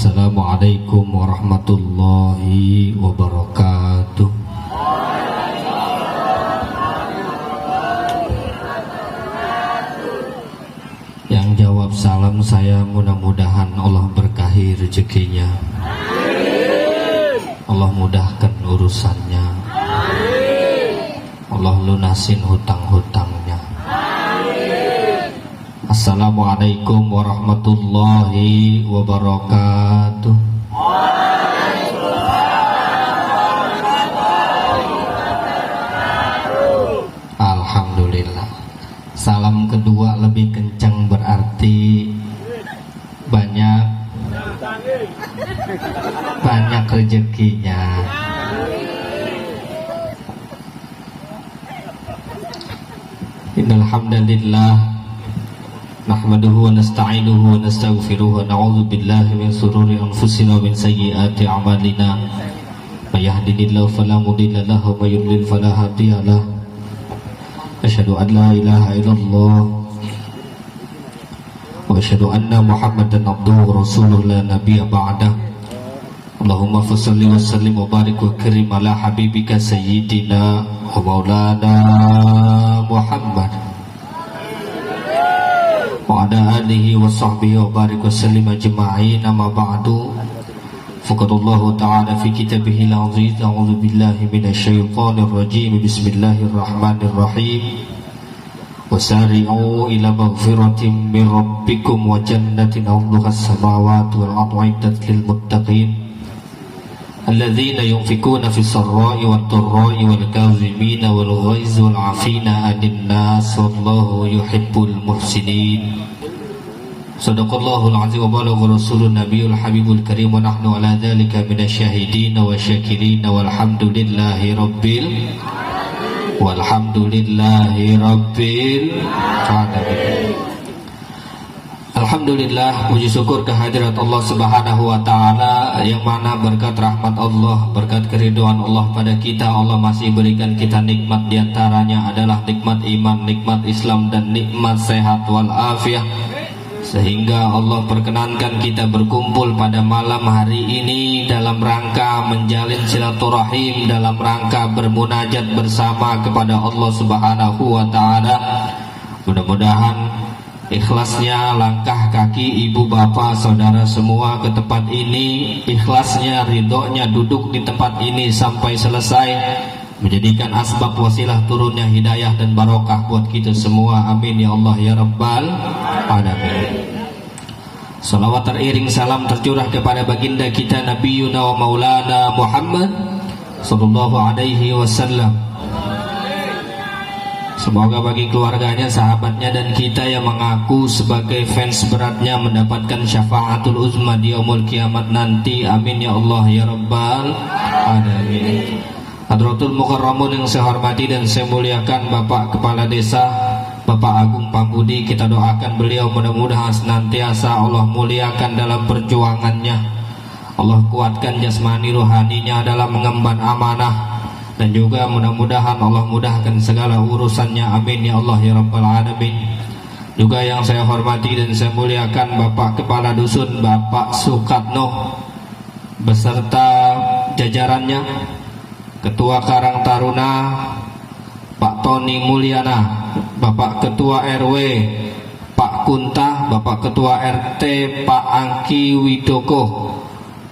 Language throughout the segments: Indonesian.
Assalamualaikum warahmatullahi wabarakatuh. Yang jawab salam saya, mudah-mudahan Allah berkahi rezekinya, Allah mudahkan urusannya, Allah lunasin hutang-hutangnya. Assalamualaikum warahmatullahi wabarakatuh. Alhamdulillah. Salam kedua lebih kencang, berarti banyak rezekinya. Innal hamdalillah nahmaduhu wa nasta'inuhu wa nastaghfiruhu wa na'udzu billahi min shururi anfusina wa min sayyiati a'malina. May yahdihillahu fala mudilla lahu wa may yudlil fala hadiya lahu. Asyhadu an la ilaha illallah wa asyhadu anna Muhammadan abduhu wa rasuluhu la nabiyya ba'dah. Allahumma fashalli wa sallim wa barik wa karim ala habibika sayyidina wa maulana Muhammad wa ala alihi wa sahbihi wa barik wa sallim ajma'in. Amma ba'du, faqadallahu ta'ala fi kitabihil aziz. A'udzu billahi minasy syaithanir rajim. Bismillahirrahmanirrahim. Wasari'u ila maghfiratin min rabbikum wa jannatin 'arduhas samawati wal ardu 'iddat lil muttaqin alladzina yunfikuna fis sarra'i wat dharra'i wal kazimina wal ghaizi wal 'afina 'anil nas wallahu yuhibbul muhsinin. Shadaqallahul 'azim wa balagha rasulun nabiyul habibul karim wa nahnu 'ala dzalika minasyahidin wa syakirin walhamdulillahi rabbil alamin. Alhamdulillah, puji syukur kehadirat Allah Subhanahu wa taala, yang mana berkat rahmat Allah, berkat keridhaan Allah pada kita, Allah masih berikan kita nikmat, diantaranya adalah nikmat iman, nikmat Islam, dan nikmat sehat wal afiah, sehingga Allah perkenankan kita berkumpul pada malam hari ini dalam rangka menjalin silaturahim, dalam rangka bermunajat bersama kepada Allah Subhanahu wa taala. Mudah-mudahan ikhlasnya langkah kaki ibu bapak saudara semua ke tempat ini, ikhlasnya ridhonya duduk di tempat ini sampai selesai, menjadikan asbab wasilah turunnya hidayah dan barokah buat kita semua. Amin ya Allah ya Rabbal alamin. Salawat teriring salam tercurah kepada baginda kita Nabi Yuna wa Maulana Muhammad sallallahu alaihi wasallam. Semoga bagi keluarganya, sahabatnya, dan kita yang mengaku sebagai fans beratnya mendapatkan syafaatul uzma di yaumul kiamat nanti. Amin ya Allah ya Rabbal alamin. Hadratul Mukarramun yang saya hormati dan saya muliakan Bapak Kepala Desa, Bapak Agung Pambudi, kita doakan beliau mudah-mudahan senantiasa Allah muliakan dalam perjuangannya, Allah kuatkan jasmani rohaninya dalam mengemban amanah, dan juga mudah-mudahan Allah mudahkan segala urusannya. Amin ya Allah ya Rabbal alamin. Juga yang saya hormati dan saya muliakan Bapak Kepala Dusun, Bapak Sukatno beserta jajarannya, Ketua Karang Taruna Pak Tony Mulyana, Bapak Ketua RW Pak Kunta, Bapak Ketua RT Pak Angki Widoko,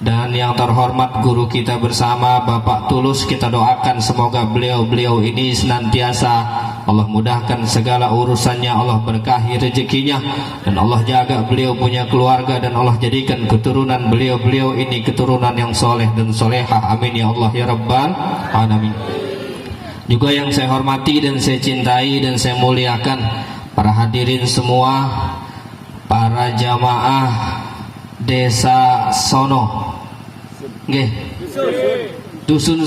dan yang terhormat guru kita bersama Bapak Tulus. Kita doakan semoga beliau ini senantiasa Allah mudahkan segala urusannya, Allah berkahi rezekinya, dan Allah jaga beliau punya keluarga, dan Allah jadikan keturunan beliau ini keturunan yang soleh dan solehah. Amin ya Allah ya Rabbal alamin. Juga yang saya hormati dan saya cintai dan saya muliakan para hadirin semua, para jamaah Desa Sono, Dusun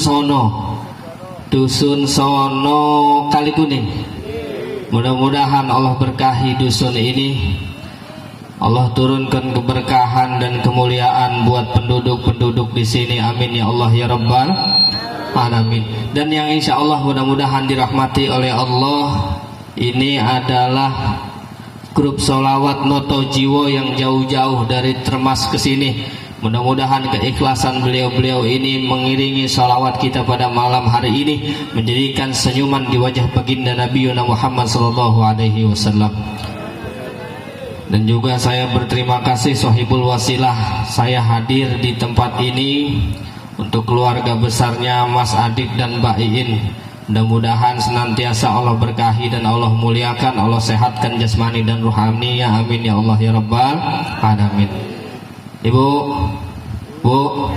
Sono Kali Kuning. Mudah-mudahan Allah berkahi dusun ini, Allah turunkan keberkahan dan kemuliaan buat penduduk-penduduk di sini. Amin ya Allah ya Rabbal alamin. Dan yang insya Allah mudah-mudahan dirahmati oleh Allah, ini adalah grup solawat Noto Jiwo yang jauh-jauh dari Termas ke sini Mudah-mudahan keikhlasan beliau-beliau ini mengiringi salawat kita pada malam hari ini, menjadikan senyuman di wajah baginda Nabi Muhammad SAW. Dan juga saya berterima kasih sahibul wasilah, saya hadir di tempat ini untuk keluarga besarnya Mas Adik dan Mbak Iin. Mudah-mudahan senantiasa Allah berkahi dan Allah muliakan, Allah sehatkan jasmani dan rohani, ya amin ya Allah ya Rabbal alamin. Ibu, Bu,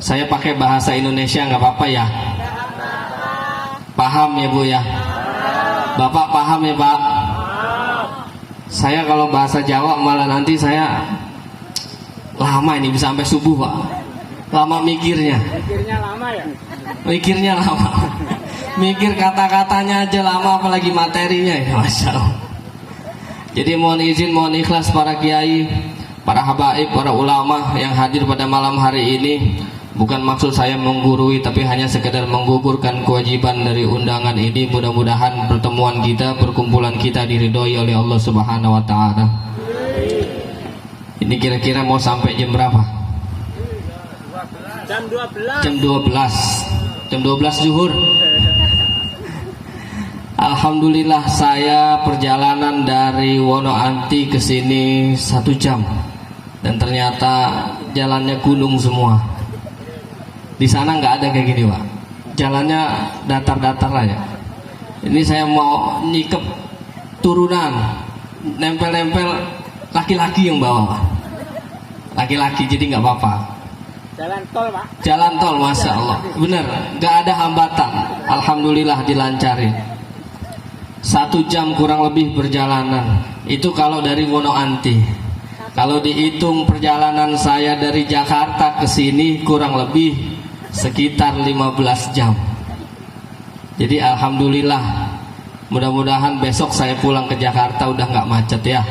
saya pakai bahasa Indonesia nggak apa-apa ya? Paham ya Bu ya? Bapak paham ya Pak? Saya kalau bahasa Jawa malah nanti saya lama ini, bisa sampai subuh Pak. Lama mikirnya. Mikirnya lama ya? Mikirnya lama. Mikir kata-katanya aja lama, apalagi materinya ya, Masya Allah. Jadi mohon izin, mohon ikhlas para kiai, para habaib, para ulama yang hadir pada malam hari ini. Bukan maksud saya menggurui, tapi hanya sekedar menggugurkan kewajiban dari undangan ini. Mudah-mudahan pertemuan kita, perkumpulan kita diridhoi oleh Allah Subhanahu wa Ta'ala. Ini kira-kira mau sampai jam berapa? Jam 12. Jam 12 zuhur. Alhamdulillah, saya perjalanan dari Wonoanti ke sini 1 jam. Dan ternyata jalannya gunung semua. Di sana nggak ada kayak gini Pak, jalannya datar-datar aja. Ini saya mau nyikep turunan, nempel-nempel laki-laki yang bawa Pak. Laki-laki, jadi nggak apa-apa. Jalan tol Pak? Jalan tol, Masya Allah. Bener, nggak ada hambatan. Alhamdulillah dilancarin. 1 jam kurang lebih perjalanan. Itu kalau dari Wonoanti. Kalau dihitung perjalanan saya dari Jakarta ke sini kurang lebih sekitar 15 jam. Jadi alhamdulillah, mudah-mudahan besok saya pulang ke Jakarta udah nggak macet ya.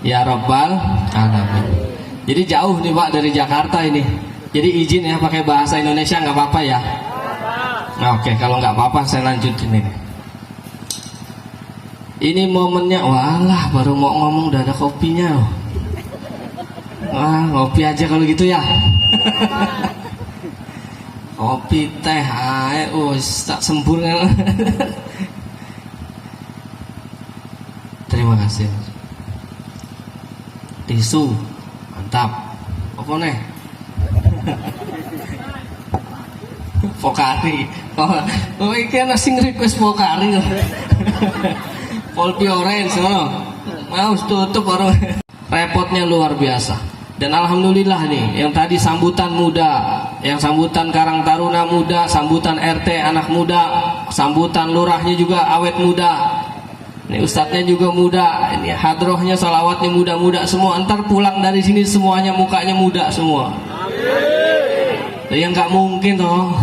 Ya Rabbal alamin. Jadi jauh nih Pak dari Jakarta ini. Jadi izin ya pakai bahasa Indonesia, nggak apa-apa ya? Nah, oke, kalau nggak apa-apa saya lanjutin ini. Ini momennya, walah baru mau ngomong udah ada kopinya loh. Wah, ngopi aja kalau gitu ya. Kopi teh ae, tak sempurna. Terima kasih. Tisu, mantap. Apa nih? Pokari. Oh, ini kan sing request Pokari. Polpi orange, mau tutup baru. Repotnya luar biasa. Dan alhamdulillah nih, yang tadi sambutan muda, yang sambutan Karang Taruna muda, sambutan RT anak muda, sambutan lurahnya juga awet muda. Ini ustadznya juga muda, ini hadrohnya salawatnya muda-muda semua. Ntar pulang dari sini semuanya mukanya muda semua. Ya nggak mungkin toh.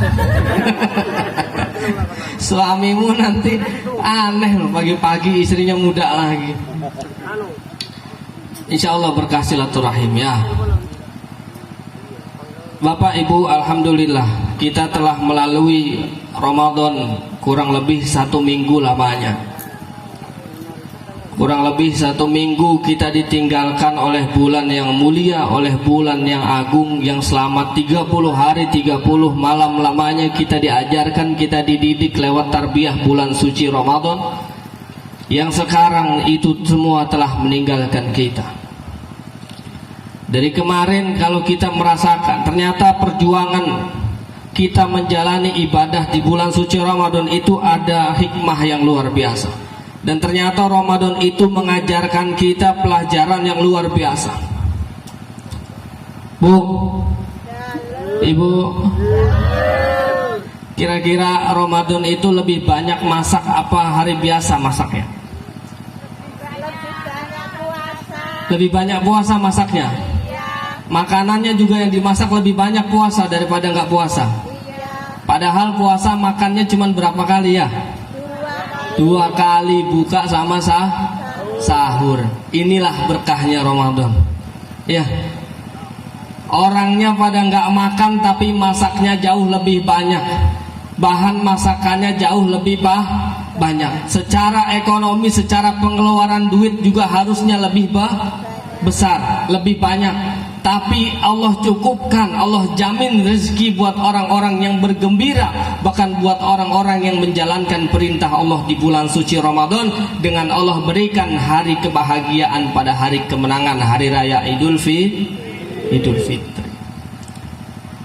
Suamimu nanti aneh loh, pagi-pagi istrinya muda lagi. Insya Allah berkah silaturahim ya. Bapak Ibu, alhamdulillah kita telah melalui Ramadan kurang lebih 1 minggu lamanya. Kurang lebih 1 minggu kita ditinggalkan oleh bulan yang mulia, oleh bulan yang agung, yang selama 30 hari 30 malam lamanya kita diajarkan, kita dididik lewat tarbiyah bulan suci Ramadan, yang sekarang itu semua telah meninggalkan kita. Dari kemarin kalau kita merasakan ternyata perjuangan kita menjalani ibadah di bulan suci Ramadan itu ada hikmah yang luar biasa. Dan ternyata Ramadan itu mengajarkan kita pelajaran yang luar biasa. Bu, Ibu, kira-kira Ramadan itu lebih banyak masak apa hari biasa masaknya? Lebih banyak puasa masaknya. Makanannya juga yang dimasak lebih banyak puasa daripada nggak puasa. Padahal puasa makannya cuma berapa kali ya? 2 kali, buka sama sahur. Inilah berkahnya Ramadan. Ya, orangnya pada nggak makan tapi masaknya jauh lebih banyak. Bahan masakannya jauh lebih banyak. Secara ekonomi, secara pengeluaran duit juga harusnya lebih besar, lebih banyak, tapi Allah cukupkan, Allah jamin rezeki buat orang-orang yang bergembira, bahkan buat orang-orang yang menjalankan perintah Allah di bulan suci Ramadan, dengan Allah berikan hari kebahagiaan pada hari kemenangan, hari raya Idul Fitri.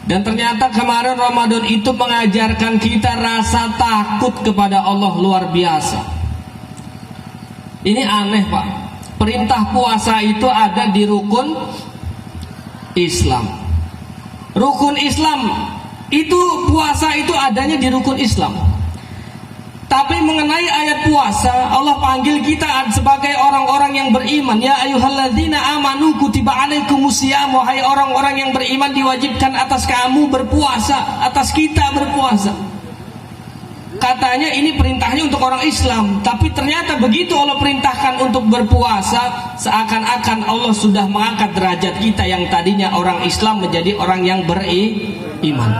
Dan ternyata kemarin Ramadan itu mengajarkan kita rasa takut kepada Allah luar biasa. Ini aneh, Pak. Perintah puasa itu ada di rukun Islam. Rukun Islam itu, puasa itu adanya di rukun Islam. Tapi mengenai ayat puasa, Allah panggil kita sebagai orang-orang yang beriman. Ya ayyuhalladzina amanu kutiba alaikumusiyam, wahai orang-orang yang beriman, diwajibkan atas kamu berpuasa, atas kita berpuasa. Katanya ini perintahnya untuk orang Islam, tapi ternyata begitu Allah perintahkan untuk berpuasa, seakan-akan Allah sudah mengangkat derajat kita yang tadinya orang Islam menjadi orang yang beriman.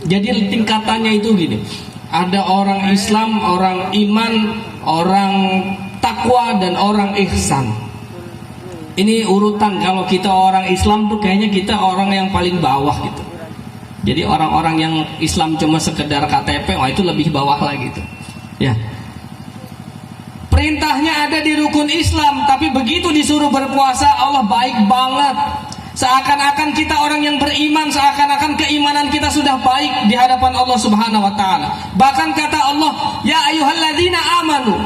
Jadi tingkatannya itu gini, ada orang Islam, orang iman, orang takwa, dan orang ihsan. Ini urutan. Kalau kita orang Islam tuh kayaknya kita orang yang paling bawah gitu. Jadi orang-orang yang Islam cuma sekedar KTP, wah itu lebih bawah lagi gitu. Ya. Perintahnya ada di rukun Islam, tapi begitu disuruh berpuasa, Allah baik banget. Seakan-akan kita orang yang beriman, seakan-akan keimanan kita sudah baik di hadapan Allah Subhanahu wa taala. Bahkan kata Allah, ya ayyuhalladzina amanu.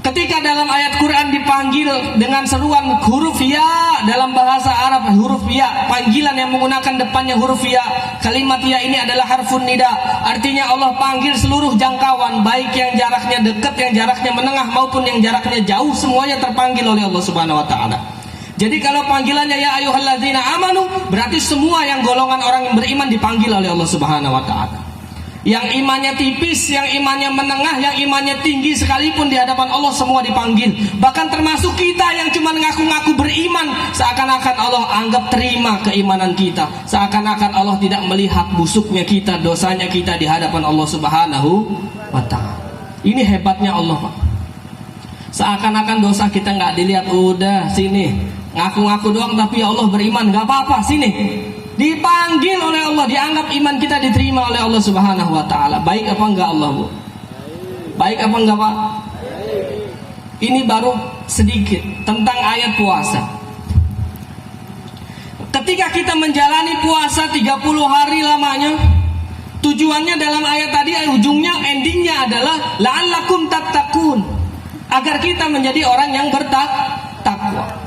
Ketika dalam ayat Quran dipanggil dengan seruan huruf ya, dalam bahasa Arab huruf ya, panggilan yang menggunakan depannya huruf ya. Kalimat ya ini adalah harfun nida. Artinya Allah panggil seluruh jangkauan, baik yang jaraknya dekat, yang jaraknya menengah, maupun yang jaraknya jauh, semuanya terpanggil oleh Allah Subhanahu wa taala. Jadi kalau panggilannya ya ayyuhalladzina amanu, berarti semua yang golongan orang yang beriman dipanggil oleh Allah Subhanahu wa taala. Yang imannya tipis, yang imannya menengah, yang imannya tinggi sekalipun di hadapan Allah semua dipanggil. Bahkan termasuk kita yang cuma ngaku-ngaku beriman, seakan-akan Allah anggap terima keimanan kita. Seakan-akan Allah tidak melihat busuknya kita, dosanya kita di hadapan Allah Subhanahu wa ta'ala. Ini hebatnya Allah, Pak. Seakan-akan dosa kita nggak dilihat, udah sini ngaku-ngaku doang, tapi ya Allah beriman, nggak apa-apa, sini. Dipanggil oleh Allah, dianggap iman kita diterima oleh Allah Subhanahu wa taala. Baik apa enggak Allah, Bu? Baik apa enggak, Pak? Ini baru sedikit tentang ayat puasa. Ketika kita menjalani puasa 30 hari lamanya, tujuannya dalam ayat tadi, ujungnya, endingnya adalah la'allakum tattaqun, agar kita menjadi orang yang bertakwa.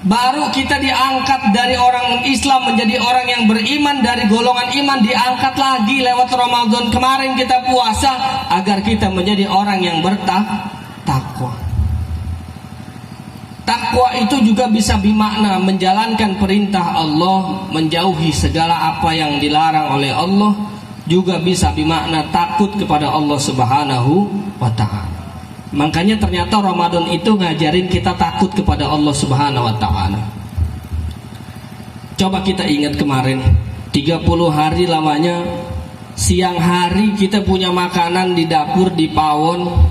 Baru kita diangkat dari orang Islam menjadi orang yang beriman, dari golongan iman diangkat lagi lewat Ramadan kemarin kita puasa, agar kita menjadi orang yang bertakwa. Takwa itu juga bisa bermakna menjalankan perintah Allah, menjauhi segala apa yang dilarang oleh Allah, juga bisa bermakna takut kepada Allah Subhanahu wa ta'ala. Makanya ternyata Ramadan itu ngajarin kita takut kepada Allah Subhanahu wa ta'ala. Coba kita ingat kemarin 30 hari lamanya, siang hari kita punya makanan di dapur, di pawon.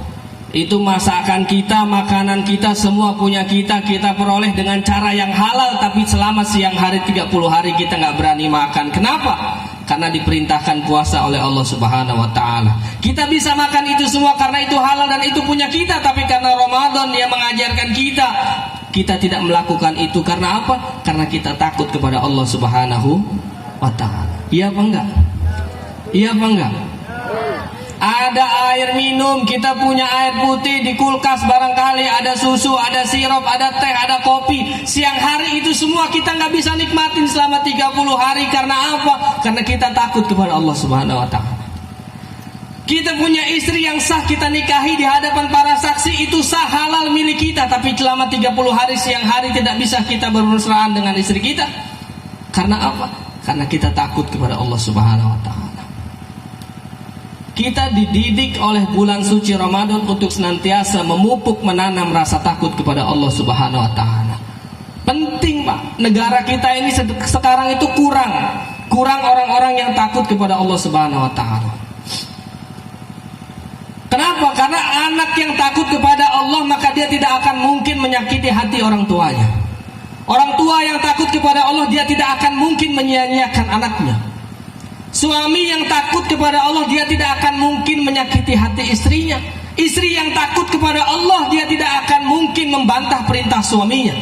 Itu masakan kita, makanan kita, semua punya kita peroleh dengan cara yang halal. Tapi selama siang hari 30 hari kita nggak berani makan. Kenapa? Karena diperintahkan puasa oleh Allah Subhanahu wa ta'ala. Kita bisa makan itu semua karena itu halal dan itu punya kita. Tapi karena Ramadan yang mengajarkan kita tidak melakukan itu. Karena apa? Karena kita takut kepada Allah Subhanahu wa ta'ala. Iya apa enggak? Iya apa enggak? Ada air minum, kita punya air putih di kulkas, barangkali ada susu, ada sirup, ada teh, ada kopi. Siang hari itu semua kita nggak bisa nikmatin selama 30 hari. Karena apa? Karena kita takut kepada Allah Subhanahu wa ta'ala. Kita punya istri yang sah, kita nikahi di hadapan para saksi, itu sah, halal milik kita. Tapi selama 30 hari siang hari tidak bisa kita bermesraan dengan istri kita. Karena apa? Karena kita takut kepada Allah Subhanahu wa ta'ala. Kita dididik oleh bulan suci Ramadan untuk senantiasa memupuk, menanam rasa takut kepada Allah Subhanahu wa ta'ala. Penting, Pak. Negara kita ini sekarang itu kurang orang-orang yang takut kepada Allah Subhanahu wa ta'ala. Kenapa? Karena anak yang takut kepada Allah, maka dia tidak akan mungkin menyakiti hati orang tuanya. Orang tua yang takut kepada Allah, dia tidak akan mungkin menyia-nyiakan anaknya. Suami yang takut kepada Allah, dia tidak akan mungkin menyakiti hati istrinya. Istri yang takut kepada Allah, dia tidak akan mungkin membantah perintah suaminya.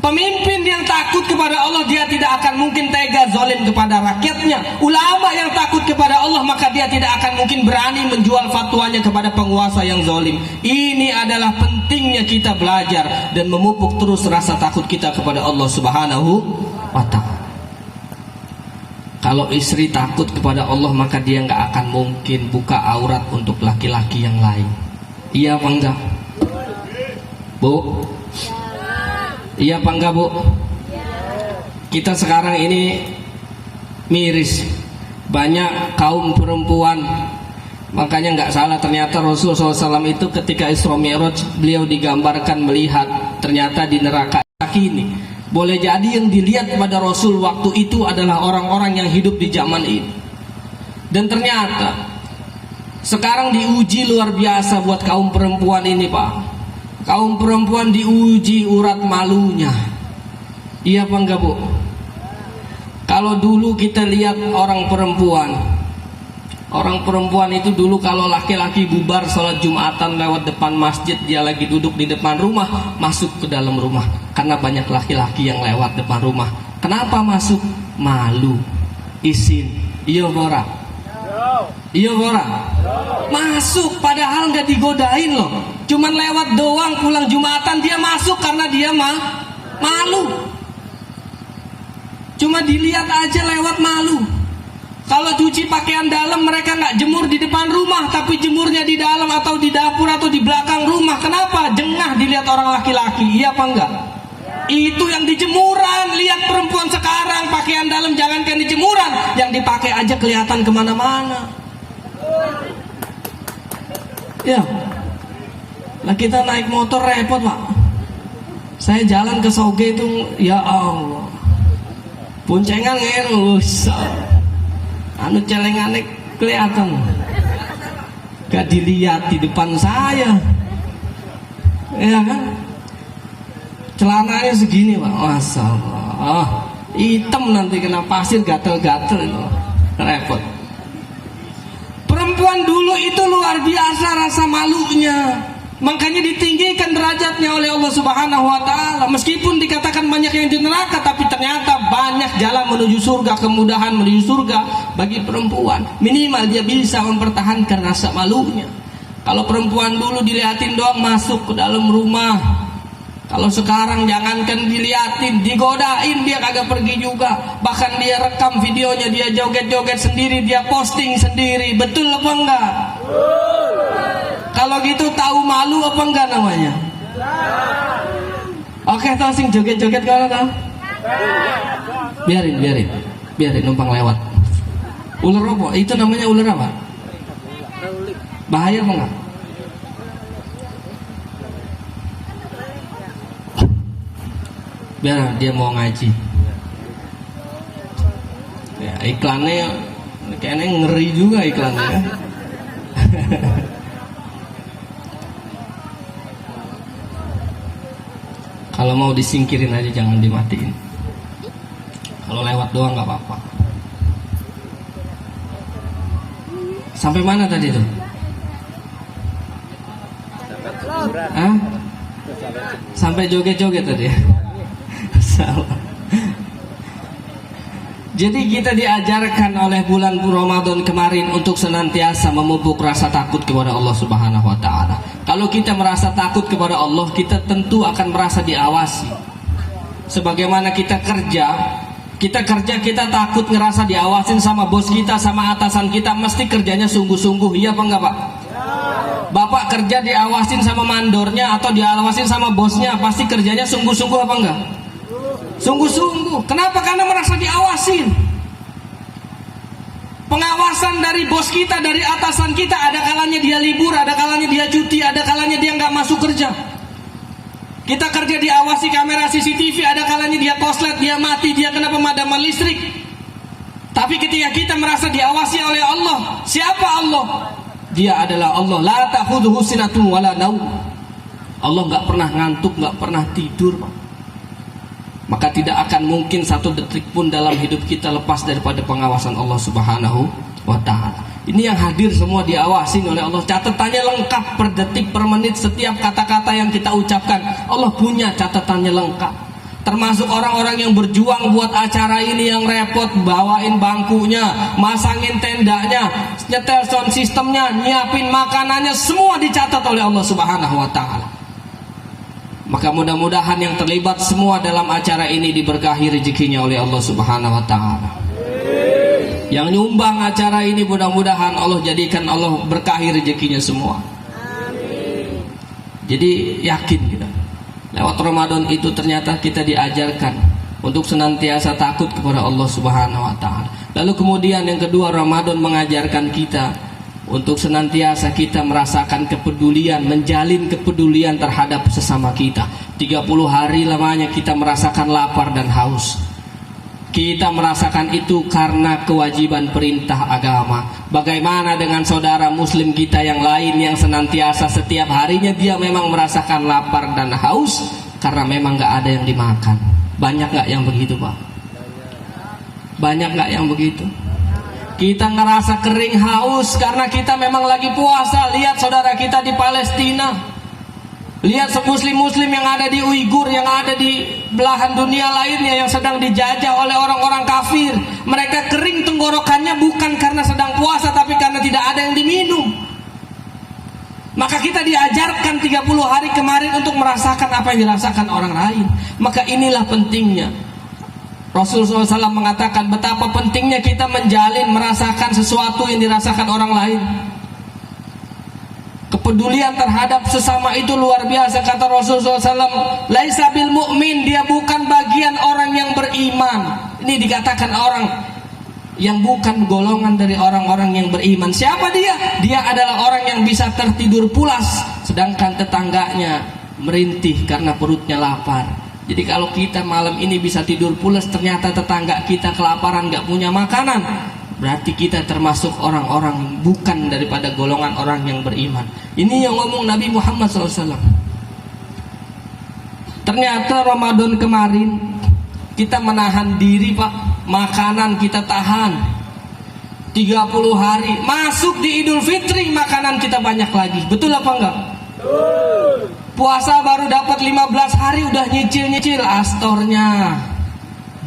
Pemimpin yang takut kepada Allah, dia tidak akan mungkin tega zalim kepada rakyatnya. Ulama yang takut kepada Allah, maka dia tidak akan mungkin berani menjual fatwanya kepada penguasa yang zalim. Ini adalah pentingnya kita belajar dan memupuk terus rasa takut kita kepada Allah Subhanahu wa ta'ala. Kalau istri takut kepada Allah, maka dia nggak akan mungkin buka aurat untuk laki-laki yang lain. Iya apa enggak, Bu? Iya apa enggak, Bu? Kita sekarang ini miris, banyak kaum perempuan. Makanya nggak salah, ternyata Rasulullah SAW itu ketika Isra Mi'raj, beliau digambarkan melihat ternyata di neraka ini. Boleh jadi yang dilihat pada Rasul waktu itu adalah orang-orang yang hidup di zaman ini. Dan ternyata sekarang diuji luar biasa buat kaum perempuan ini, Pak. Kaum perempuan diuji urat malunya. Iya apa enggak, Bu? Kalau dulu kita lihat orang perempuan itu dulu kalau laki-laki bubar sholat Jumatan lewat depan masjid, dia lagi duduk di depan rumah, masuk ke dalam rumah. Karena banyak laki-laki yang lewat depan rumah. Kenapa masuk? Malu, izin. Iya Bora? Iya Bora? Masuk padahal nggak digodain loh. Cuman lewat doang, pulang Jumatan dia masuk karena dia malu. Cuma dilihat aja lewat malu. Kalau cuci pakaian dalam, mereka nggak jemur di depan rumah, tapi jemurnya di dalam atau di dapur atau di belakang rumah. Kenapa? Jengah dilihat orang laki-laki. Iya apa enggak? Itu yang di jemuran. Lihat perempuan sekarang pakaian dalam, jangankan di jemuran, yang dipakai aja kelihatan kemana-mana. Ya, lah kita naik motor repot, Pak. Saya jalan ke Soge itu, ya Allah, boncengan ngelus, anu celengannya kelihatan, gak dilihat di depan saya, ya kan? Celananya segini, Pak, Masya Allah, hitam nanti kena pasir gatel-gatel, repot. Perempuan dulu itu luar biasa rasa malunya, makanya ditinggikan derajatnya oleh Allah Subhanahu wa ta'ala. Meskipun dikatakan banyak yang di neraka, tapi ternyata banyak jalan menuju surga, kemudahan menuju surga bagi perempuan. Minimal dia bisa mempertahankan rasa malunya. Kalau perempuan dulu dilihatin doang masuk ke dalam rumah. Kalau sekarang jangankan dilihatin, digodain dia kagak pergi juga. Bahkan dia rekam videonya, dia joget-joget sendiri, dia posting sendiri. Betul apa enggak? Kalau gitu tahu malu apa enggak namanya? Oke, tahu sing joget-joget kalau tahu? Biarin numpang lewat. Ular apa? Itu namanya ular apa? Bahaya apa enggak? Biar dia mau ngaji. Ya, iklannya kayaknya ngeri juga iklannya. Ya. Kalau mau disingkirin aja, jangan dimatiin. Kalau lewat doang nggak apa-apa. Sampai mana tadi tuh? Hah? Sampai joget-joget tadi. Salah. Jadi kita diajarkan oleh bulan Ramadan kemarin untuk senantiasa memupuk rasa takut kepada Allah Subhanahu wa ta'ala. Kalau kita merasa takut kepada Allah, kita tentu akan merasa diawasi. Sebagaimana kita takut ngerasa diawasin sama bos kita, sama atasan kita, mesti kerjanya sungguh-sungguh. Iya apa enggak, Pak? Bapak kerja diawasin sama mandornya atau diawasin sama bosnya, pasti kerjanya sungguh-sungguh apa enggak? Sungguh-sungguh. Kenapa? Karena merasa diawasin. Pengawasan dari bos kita, dari atasan kita, ada kalanya dia libur, ada kalanya dia cuti, ada kalanya dia nggak masuk kerja. Kita kerja diawasi kamera CCTV, ada kalanya dia koslet, dia mati, dia kena pemadaman listrik. Tapi ketika kita merasa diawasi oleh Allah, siapa Allah? Dia adalah Allah. La ta'khudhuhu sinatun wala naum. Allah nggak pernah ngantuk, nggak pernah tidur, Pak. maka tidak akan mungkin satu detik pun dalam hidup kita lepas daripada pengawasan Allah Subhanahu wa ta'ala. Ini yang hadir semua diawasin oleh Allah. Catatannya lengkap per detik, per menit, setiap kata-kata yang kita ucapkan Allah punya catatannya lengkap. Termasuk orang-orang yang berjuang buat acara ini, yang repot bawain bangkunya, masangin tendanya, nyetel sound sistemnya, nyiapin makanannya, semua dicatat oleh Allah Subhanahu wa ta'ala. Maka mudah-mudahan yang terlibat semua dalam acara ini diberkahi rezekinya oleh Allah Subhanahu wa ta'ala. Yang nyumbang acara ini mudah-mudahan Allah jadikan Allah berkahi rezekinya semua. Jadi yakin kita, lewat Ramadan itu ternyata kita diajarkan untuk senantiasa takut kepada Allah Subhanahu wa ta'ala. Lalu kemudian yang kedua, Ramadan mengajarkan kita untuk senantiasa kita merasakan kepedulian, menjalin kepedulian terhadap sesama kita. 30 hari lamanya kita merasakan lapar dan haus. Kita merasakan itu karena kewajiban perintah agama. Bagaimana dengan saudara muslim kita yang lain yang senantiasa setiap harinya dia memang merasakan lapar dan haus karena memang gak ada yang dimakan. Banyak gak yang begitu, Pak? Banyak gak yang begitu? Kita ngerasa kering haus karena kita memang lagi puasa. Lihat saudara kita di Palestina, lihat muslim-muslim yang ada di Uighur, yang ada di belahan dunia lainnya yang sedang dijajah oleh orang-orang kafir. Mereka kering tenggorokannya bukan karena sedang puasa, tapi karena tidak ada yang diminum. Maka kita diajarkan 30 hari kemarin untuk merasakan apa yang dirasakan orang lain. Maka inilah pentingnya. Rasulullah SAW mengatakan betapa pentingnya kita menjalin, merasakan sesuatu yang dirasakan orang lain. Kepedulian terhadap sesama itu luar biasa. Kata Rasulullah SAW, laisa bil mu'min, dia bukan bagian orang yang beriman. Ini dikatakan orang yang bukan golongan dari orang-orang yang beriman. Siapa dia? Dia adalah orang yang bisa tertidur pulas, sedangkan tetangganya merintih karena perutnya lapar. Jadi kalau kita malam ini bisa tidur pulas, ternyata tetangga kita kelaparan, gak punya makanan, berarti kita termasuk orang-orang bukan daripada golongan orang yang beriman. Ini yang ngomong Nabi Muhammad SAW. Ternyata Ramadan kemarin kita menahan diri, Pak. Makanan kita tahan 30 hari. Masuk di Idul Fitri makanan kita banyak lagi. Betul apa enggak? Puasa baru dapat 15 hari udah nyicil-nyicil astornya,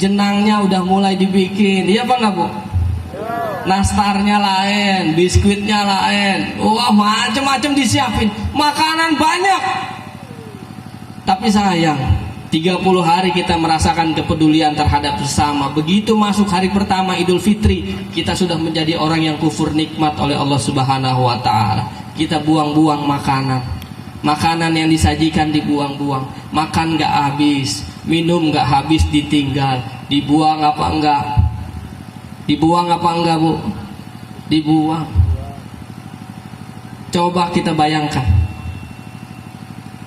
jenangnya udah mulai dibikin. Iya apa enggak, Bu? Nastarnya lain, biskuitnya lain, wah macam-macam disiapin, makanan banyak. Tapi sayang, 30 hari kita merasakan kepedulian terhadap sesama. Begitu masuk hari pertama Idul Fitri, kita sudah menjadi orang yang kufur nikmat oleh Allah Subhanahu wa ta'ala. Kita buang-buang makanan. Makanan yang disajikan dibuang-buang. Makan gak habis, minum gak habis ditinggal. Dibuang apa enggak? Dibuang apa enggak, Bu? Dibuang. Coba kita bayangkan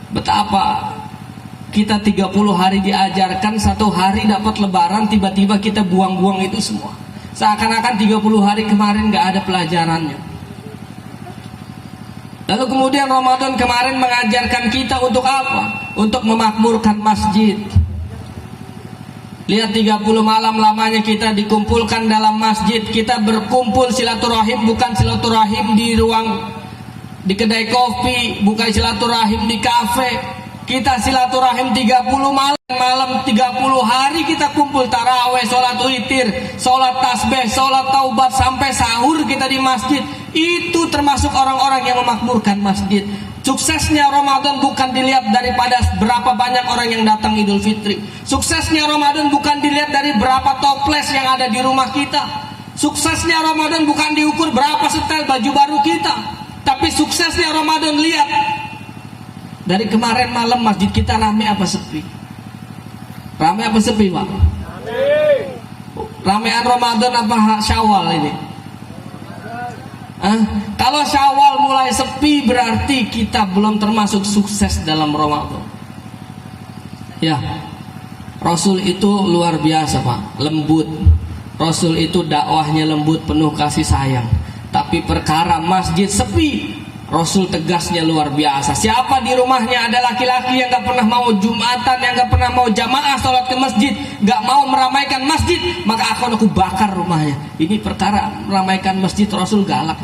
betapa kita 30 hari diajarkan, 1 hari dapat lebaran, tiba-tiba kita buang-buang itu semua. Seakan-akan 30 hari kemarin gak ada pelajarannya. Lalu kemudian Ramadan kemarin mengajarkan kita untuk apa? Untuk memakmurkan masjid. Lihat 30 malam lamanya kita dikumpulkan dalam masjid. Kita berkumpul silaturahim, bukan silaturahim di ruang, di kedai kopi, bukan silaturahim di kafe. Kita silaturahim 30 malam 30 hari kita kumpul taraweh, sholat witir, sholat tasbih, sholat taubat, sampai sahur kita di masjid. Itu termasuk orang-orang yang memakmurkan masjid. Suksesnya Ramadan bukan dilihat daripada berapa banyak orang yang datang Idul Fitri. Suksesnya Ramadan bukan dilihat dari berapa toples yang ada di rumah kita. Suksesnya Ramadan bukan diukur berapa setel baju baru kita. Tapi suksesnya Ramadan, lihat dari kemarin malam masjid kita rame apa sepi? Rame apa sepi, Pak? Ramean Ramadan apa Syawal ini? Kalau Syawal mulai sepi berarti kita belum termasuk sukses dalam Ramadan. Ya, Rasul itu luar biasa, Pak, lembut. Rasul itu dakwahnya lembut, penuh kasih sayang. Tapi perkara masjid sepi, Rasul tegasnya luar biasa. Siapa di rumahnya ada laki-laki yang gak pernah mau Jumatan, yang gak pernah mau jamaah sholat ke masjid, gak mau meramaikan masjid, maka akan aku bakar rumahnya. Ini perkara meramaikan masjid, Rasul galak.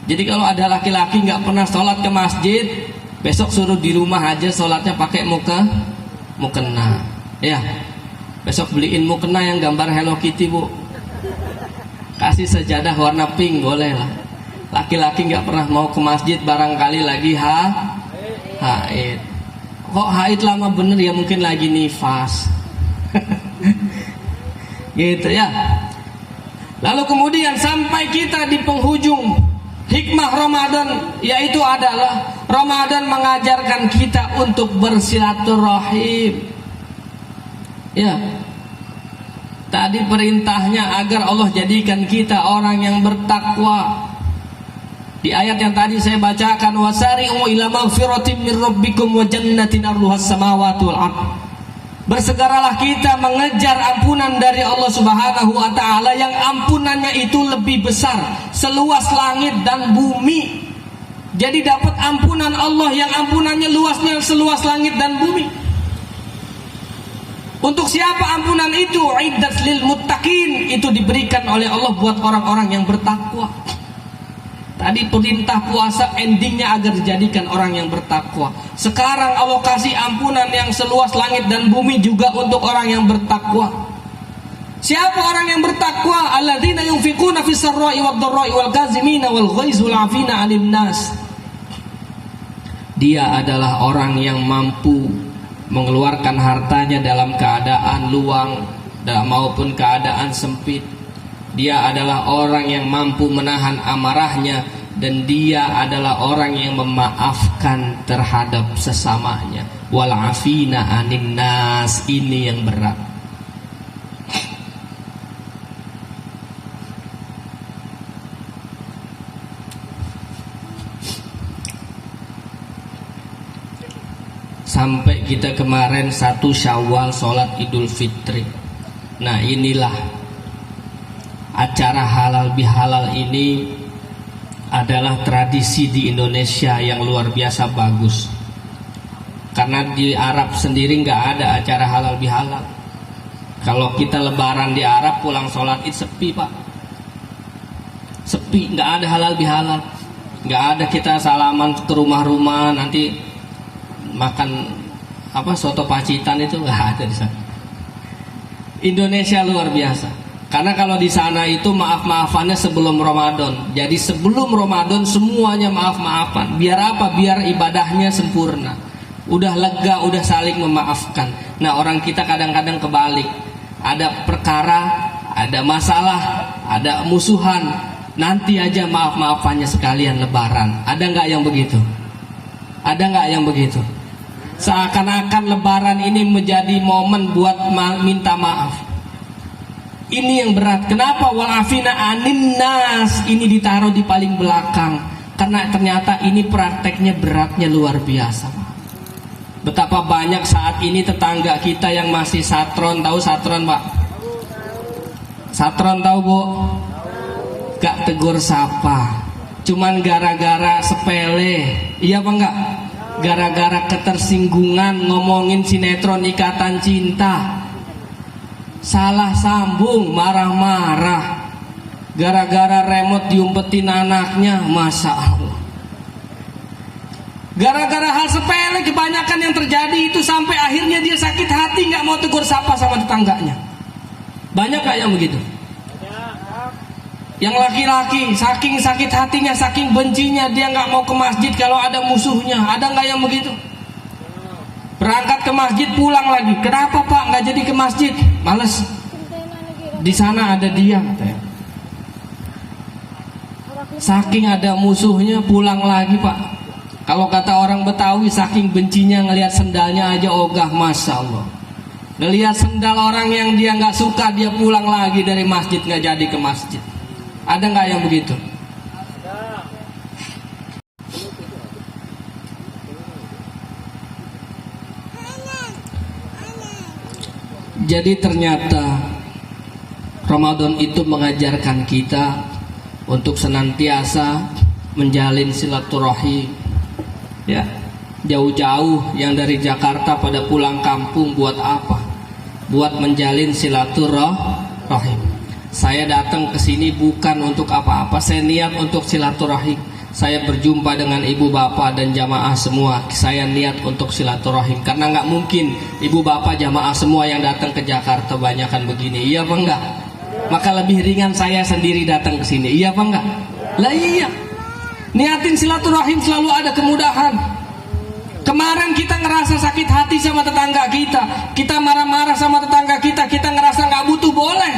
Jadi kalau ada laki-laki gak pernah sholat ke masjid, besok suruh di rumah aja sholatnya pakai mukena. Ya, besok beliin mukena yang gambar Hello Kitty, Bu. Kasih sejadah warna pink, boleh lah. Laki-laki nggak pernah mau ke masjid, barangkali lagi haid. Kok haid lama bener ya, mungkin lagi nifas. Gitu ya. Lalu kemudian sampai kita di penghujung hikmah Ramadan, yaitu adalah Ramadan mengajarkan kita untuk bersilaturahim. Ya. Tadi perintahnya agar Allah jadikan kita orang yang bertakwa. Di ayat yang tadi saya bacakan, wasari'u ila maghfiratin min rabbikum wa jannatin arduhas samawati wal ardh. Bersegeralah kita mengejar ampunan dari Allah Subhanahu wa taala yang ampunannya itu lebih besar, seluas langit dan bumi. Jadi dapat ampunan Allah yang ampunannya luasnya seluas langit dan bumi. Untuk siapa ampunan itu? Iddat lil muttaqin, itu diberikan oleh Allah buat orang-orang yang bertakwa. Tadi perintah puasa endingnya agar dijadikan orang yang bertakwa. Sekarang Allah kasih ampunan yang seluas langit dan bumi juga untuk orang yang bertakwa. Siapa orang yang bertakwa? Alladzina yunfiquna fis sarra'i wad dharra'i wal kazimina wal ghaiz wal 'afina 'anil nas. Dia adalah orang yang mampu mengeluarkan hartanya dalam keadaan luang maupun keadaan sempit. Dia adalah orang yang mampu menahan amarahnya, dan dia adalah orang yang memaafkan terhadap sesamanya. Wal 'afina 'anin nas, ini yang berat. Sampai kita kemarin 1 Syawal sholat Idul Fitri. Nah, inilah acara halal bihalal ini adalah tradisi di Indonesia yang luar biasa bagus. Karena di Arab sendiri nggak ada acara halal bihalal. Kalau kita lebaran di Arab, pulang sholat Id sepi, Pak. Sepi, nggak ada halal bihalal. Nggak ada kita salaman ke rumah-rumah, nanti makan soto pacitan, itu nggak ada di sana. Indonesia luar biasa. Karena kalau di sana itu maaf-maafannya sebelum Ramadan. Jadi sebelum Ramadan semuanya maaf-maafan. Biar apa? Biar ibadahnya sempurna. Udah lega, udah saling memaafkan. Nah, orang kita kadang-kadang kebalik. Ada perkara, ada masalah, ada musuhan, nanti aja maaf-maafannya sekalian lebaran. Ada nggak yang begitu? Ada nggak yang begitu? Seakan-akan lebaran ini menjadi momen buat minta maaf. Ini yang berat. Kenapa wal afina anin nas ini ditaruh di paling belakang? Karena ternyata ini prakteknya beratnya luar biasa. Betapa banyak saat ini tetangga kita yang masih satron. Tahu satron, Pak? Satron tahu, Bu? Gak tegur sapa, cuman gara-gara sepele. Iya apa enggak? Gara-gara ketersinggungan ngomongin sinetron Ikatan Cinta, salah sambung, marah-marah. Gara-gara remote diumpetin anaknya, Masya Allah. Gara-gara hal sepele kebanyakan yang terjadi itu sampai akhirnya dia sakit hati, nggak mau tegur sapa sama tetangganya. Banyak gak yang begitu? Yang laki-laki saking sakit hatinya, saking bencinya, dia nggak mau ke masjid kalau ada musuhnya. Ada nggak yang begitu? Berangkat ke masjid pulang lagi. Kenapa, Pak, nggak jadi ke masjid? Males. Di sana ada dia. Saking ada musuhnya pulang lagi, Pak. Kalau kata orang Betawi, saking bencinya ngelihat sendalnya aja ogah, Masya Allah. Ngelihat sendal orang yang dia nggak suka, dia pulang lagi dari masjid, nggak jadi ke masjid. Ada nggak yang begitu? Jadi ternyata Ramadan itu mengajarkan kita untuk senantiasa menjalin silaturahim. Ya, jauh-jauh yang dari Jakarta pada pulang kampung buat apa? Buat menjalin silaturahim. Saya datang ke sini bukan untuk apa-apa. Saya niat untuk silaturahim. Saya berjumpa dengan ibu bapak dan jamaah semua. Saya niat untuk silaturahim. Karena nggak mungkin ibu bapak jamaah semua yang datang ke Jakarta banyakan begini. Iya apa enggak? Maka lebih ringan saya sendiri datang ke sini. Iya apa enggak? Lah iya. Niatin silaturahim selalu ada kemudahan. Kemarin kita ngerasa sakit hati sama tetangga kita. Kita marah-marah sama tetangga kita. Kita ngerasa nggak butuh, boleh.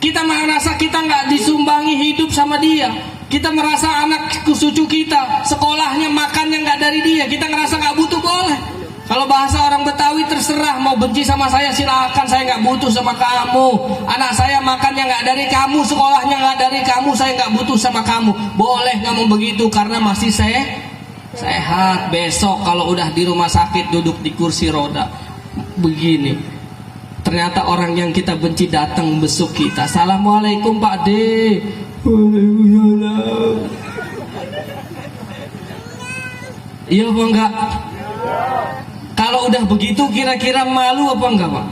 Kita merasa kita nggak disumbangi hidup sama dia. Kita merasa anak cucu kita sekolahnya makannya nggak dari dia. Kita ngerasa nggak butuh, boleh. Kalau bahasa orang Betawi terserah, mau benci sama saya silakan, saya nggak butuh sama kamu. Anak saya makannya nggak dari kamu, sekolahnya nggak dari kamu, saya nggak butuh sama kamu. Boleh ngomong begitu karena masih sehat. Besok kalau udah di rumah sakit duduk di kursi roda begini, ternyata orang yang kita benci datang besuk kita. Assalamualaikum Pak D. Iya apa enggak? Kalau udah begitu kira-kira malu apa enggak Pak?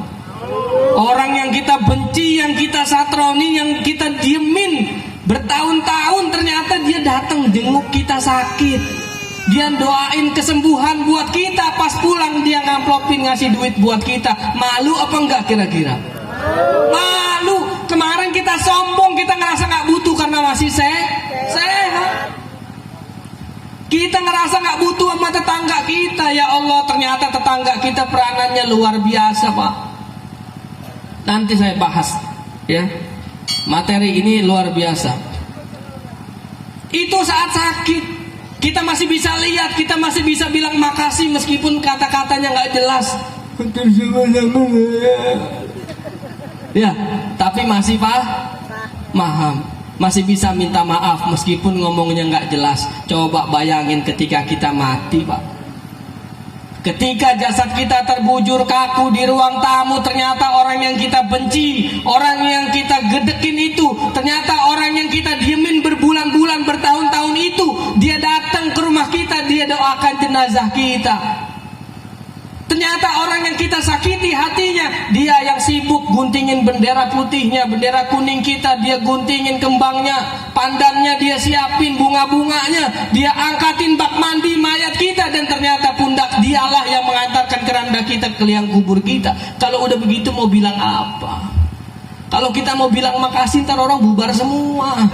Orang yang kita benci, yang kita satroni, yang kita diemin bertahun-tahun, ternyata dia datang jenguk kita sakit. Dia doain kesembuhan buat kita. Pas pulang dia ngamplopin ngasih duit buat kita. Malu apa enggak kira-kira? Malu. Kemarin kita sombong, kita ngerasa nggak butuh karena masih sehat. Kita ngerasa nggak butuh sama tetangga kita. Ya Allah, ternyata tetangga kita peranannya luar biasa Pak. Nanti saya bahas ya. Materi ini luar biasa. Itu saat sakit kita masih bisa lihat, kita masih bisa bilang makasih meskipun kata-katanya nggak jelas. Ya, tapi masih paham, masih bisa minta maaf meskipun ngomongnya nggak jelas. Coba bayangin ketika kita mati Pak. Ketika jasad kita terbujur kaku di ruang tamu, ternyata orang yang kita benci, orang yang kita gedekin itu, ternyata orang yang kita diemin berbulan-bulan, bertahun-tahun itu, dia datang ke rumah kita, dia doakan jenazah kita. Ternyata orang yang kita sakiti hatinya, dia yang sibuk guntingin bendera putihnya, bendera kuning kita, dia guntingin kembangnya, pandannya dia siapin, bunga-bunganya, dia angkatin bak mandi mayat kita, dan ternyata pundak dialah yang mengantarkan keranda kita ke liang kubur kita. Kalau udah begitu mau bilang apa? Kalau kita mau bilang makasih, ntar orang bubar semua.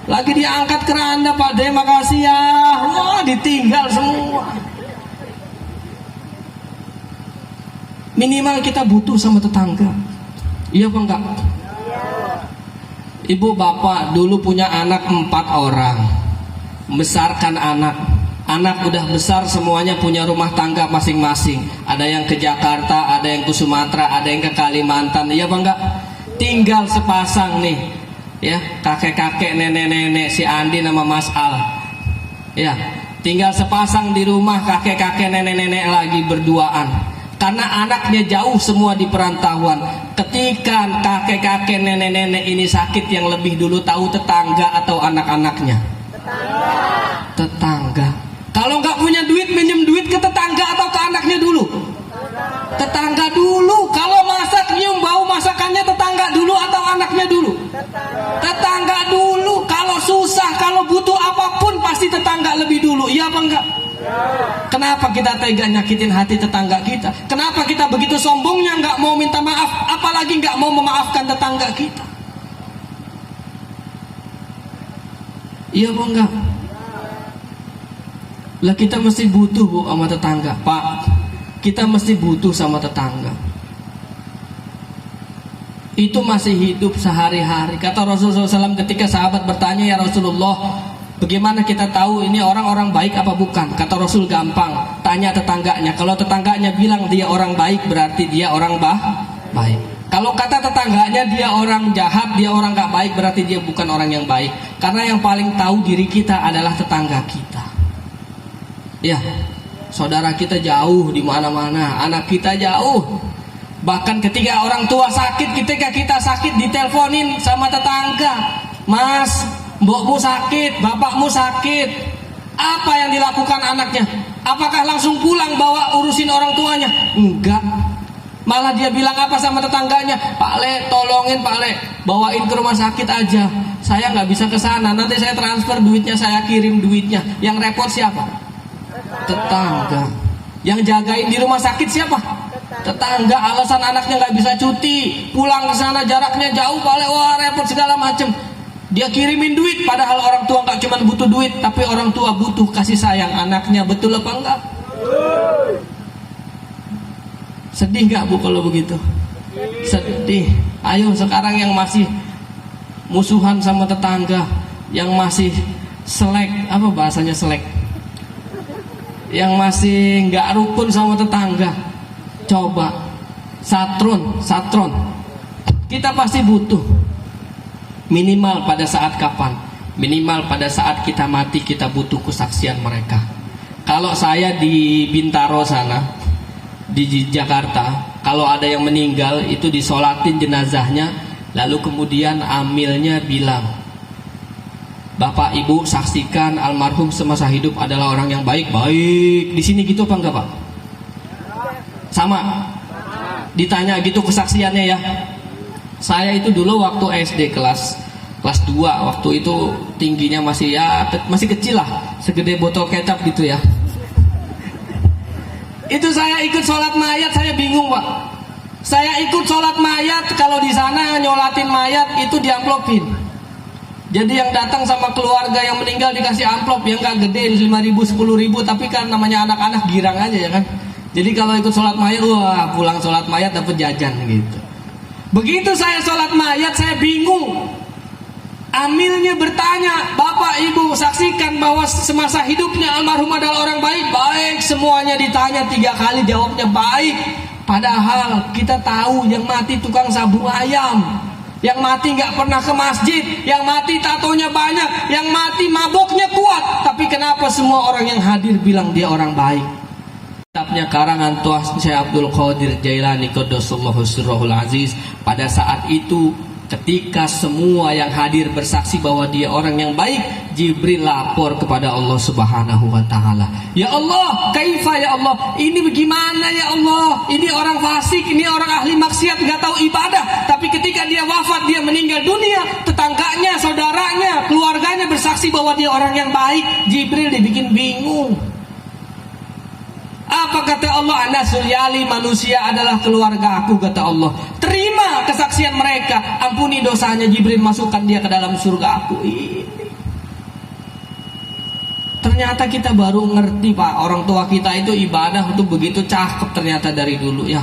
Lagi diangkat keranda, Pak De, makasih ya. Wah, ditinggal semua. Minimal kita butuh sama tetangga. Iya apa enggak? Ibu bapak dulu punya anak 4 orang, membesarkan anak udah besar, semuanya punya rumah tangga masing-masing. Ada yang ke Jakarta, ada yang ke Sumatera, ada yang ke Kalimantan. Iya apa enggak? Tinggal sepasang nih, ya, kakek-kakek, nenek-nenek, si Andi sama Mas Al. Ya, tinggal sepasang di rumah, kakek-kakek, nenek-nenek lagi berduaan. Karena anaknya jauh semua di perantauan. Ketika kakek-kakek, nenek-nenek ini sakit, yang lebih dulu tahu tetangga atau anak-anaknya? Tetangga. Kalau nggak punya duit, minjem duit ke tetangga atau ke anaknya dulu? Tetangga dulu. Kalau masak, nyium bau masakannya tetangga dulu atau anaknya dulu? Tetangga dulu. Kalau susah, kalau butuh apapun, pasti tetangga lebih dulu. Iya apa enggak? Kenapa kita tega nyakitin hati tetangga kita? Kenapa kita begitu sombongnya nggak mau minta maaf, apalagi nggak mau memaafkan tetangga kita? Iya apa enggak? Lah kita mesti butuh Bu sama tetangga, Pak. Kita mesti butuh sama tetangga. Itu masih hidup sehari-hari. Kata Rasulullah SAW ketika sahabat bertanya, ya Rasulullah, bagaimana kita tahu ini orang-orang baik apa bukan? Kata Rasul, gampang, tanya tetangganya. Kalau tetangganya bilang dia orang baik, berarti dia orang baik. Kalau kata tetangganya dia orang jahat, dia orang gak baik, berarti dia bukan orang yang baik. Karena yang paling tahu diri kita adalah tetangga kita. Ya, saudara kita jauh di mana-mana, anak kita jauh. Bahkan ketika orang tua sakit, ketika kita sakit diteleponin sama tetangga, Mas, mbokmu sakit, bapakmu sakit. Apa yang dilakukan anaknya? Apakah langsung pulang bawa urusin orang tuanya? Enggak. Malah dia bilang apa sama tetangganya? Pak Le, tolongin Pak Le, bawain ke rumah sakit aja. Saya nggak bisa ke sana, nanti saya transfer duitnya, saya kirim duitnya. Yang repot siapa? Tetangga. Yang jagain di rumah sakit siapa? Tetangga. Alasan anaknya nggak bisa cuti, pulang ke sana jaraknya jauh Pak Le, wah repot segala macem. Dia kirimin duit, padahal orang tua nggak cuma butuh duit, tapi orang tua butuh kasih sayang anaknya. Betul apa enggak? Sedih nggak Bu kalau begitu? Sedih. Ayo sekarang yang masih musuhan sama tetangga, yang masih selek, apa bahasanya selek, yang masih nggak rukun sama tetangga, coba satron. Kita pasti butuh. Minimal pada saat kapan? Minimal pada saat kita mati, kita butuh kesaksian mereka. Kalau saya di Bintaro sana, di Jakarta, kalau ada yang meninggal itu disolatin jenazahnya, lalu kemudian amilnya bilang, Bapak Ibu saksikan almarhum semasa hidup adalah orang yang baik-baik. Di sini gitu apa enggak Pak? Sama? Ditanya gitu kesaksiannya ya. Saya itu dulu waktu SD kelas 2, waktu itu tingginya masih kecil lah, segede botol kecap gitu ya. Itu saya ikut sholat mayat, saya bingung Pak. Saya ikut sholat mayat, kalau di sana nyolatin mayat itu diamplopin. Jadi yang datang sama keluarga yang meninggal dikasih amplop yang gak gede, 5.000, 10.000, tapi kan namanya anak-anak girang aja ya kan. Jadi kalau ikut sholat mayat, wah pulang sholat mayat dapat jajan gitu. Begitu saya sholat mayat, saya bingung. Amilnya bertanya, Bapak Ibu saksikan bahwa semasa hidupnya almarhum adalah orang baik. Baik, semuanya ditanya 3 kali, jawabnya baik. Padahal kita tahu yang mati tukang sabung ayam, yang mati gak pernah ke masjid, yang mati tatonya banyak, yang mati maboknya kuat. Tapi kenapa semua orang yang hadir bilang dia orang baik? Kitabnya karangan Tuan Syekh Abdul Qadir Jailani Qaddasallahu sirrahul aziz. Pada saat itu ketika semua yang hadir bersaksi bahwa dia orang yang baik, Jibril lapor kepada Allah Subhanahu wa taala. Ya Allah, kaifa ya Allah? Ini bagaimana ya Allah? Ini orang fasik, ini orang ahli maksiat, enggak tahu ibadah, tapi ketika dia wafat, dia meninggal dunia, tetangganya, saudaranya, keluarganya bersaksi bahwa dia orang yang baik. Jibril dibikin bingung. Apa kata Allah? Anasul yali, manusia adalah keluarga aku, kata Allah. Terima kesaksian mereka, ampuni dosanya. Jibril masukkan dia ke dalam surga aku. Ini ternyata kita baru ngerti Pak, orang tua kita itu ibadah itu begitu cakep ternyata dari dulu ya.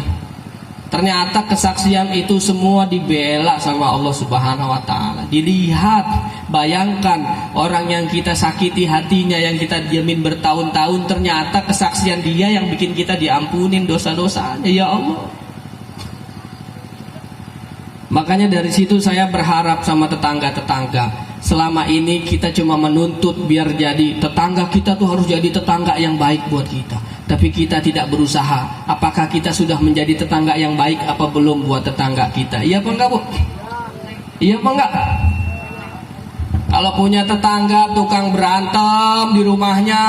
Ternyata kesaksian itu semua dibela sama Allah Subhanahu wa taala. Dilihat, bayangkan orang yang kita sakiti hatinya, yang kita diamin bertahun-tahun, ternyata kesaksian dia yang bikin kita diampunin dosa-dosanya. Ya Allah. Makanya dari situ saya berharap sama tetangga-tetangga. Selama ini kita cuma menuntut biar jadi tetangga kita tuh harus jadi tetangga yang baik buat kita. Tapi kita tidak berusaha. Apakah kita sudah menjadi tetangga yang baik apa belum buat tetangga kita? Iya apa enggak Bu? Iya apa enggak? Kalau punya tetangga tukang berantem di rumahnya,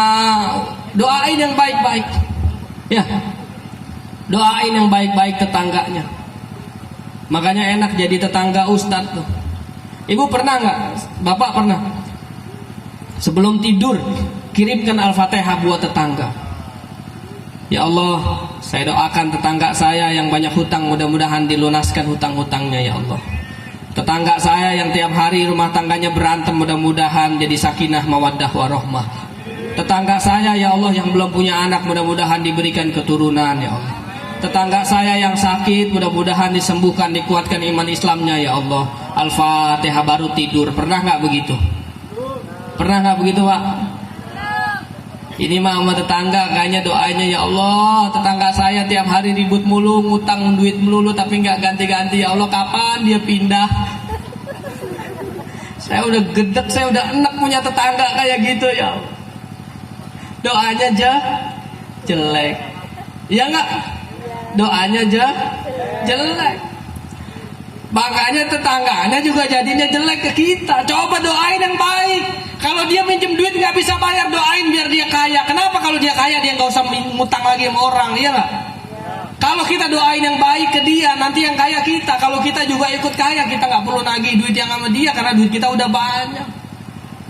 doain yang baik-baik. Ya, doain yang baik-baik tetangganya. Makanya enak jadi tetangga ustadz tuh. Ibu pernah nggak? Bapak pernah? Sebelum tidur kirimkan Al-Fatihah buat tetangga. Ya Allah, saya doakan tetangga saya yang banyak hutang, mudah-mudahan dilunaskan hutang-hutangnya ya Allah. Tetangga saya yang tiap hari rumah tangganya berantem, mudah-mudahan jadi sakinah mawaddah warahmah. Tetangga saya ya Allah yang belum punya anak, mudah-mudahan diberikan keturunan ya Allah. Tetangga saya yang sakit, mudah-mudahan disembuhkan, dikuatkan iman Islamnya ya Allah. Al-Fatihah baru tidur. Pernah nggak begitu? Pernah nggak begitu Pak? Ini mah sama tetangga kayaknya doanya ya Allah, tetangga saya tiap hari ribut mulu, ngutang duit melulu tapi nggak ganti-ganti. Ya Allah, kapan dia pindah? Saya udah gedek, saya udah enak punya tetangga kayak gitu ya Allah. Doanya jelek. Ya enggak? Doanya jelek. Makanya tetangganya juga jadinya jelek ke kita. Coba doain yang baik. Kalau dia minjem duit nggak bisa bayar, doain biar dia kaya. Kenapa kalau dia kaya dia nggak usah ngutang lagi sama orang, iya nggak? Kalau kita doain yang baik ke dia, nanti yang kaya kita. Kalau kita juga ikut kaya, kita nggak perlu nagih duit yang sama dia karena duit kita udah banyak.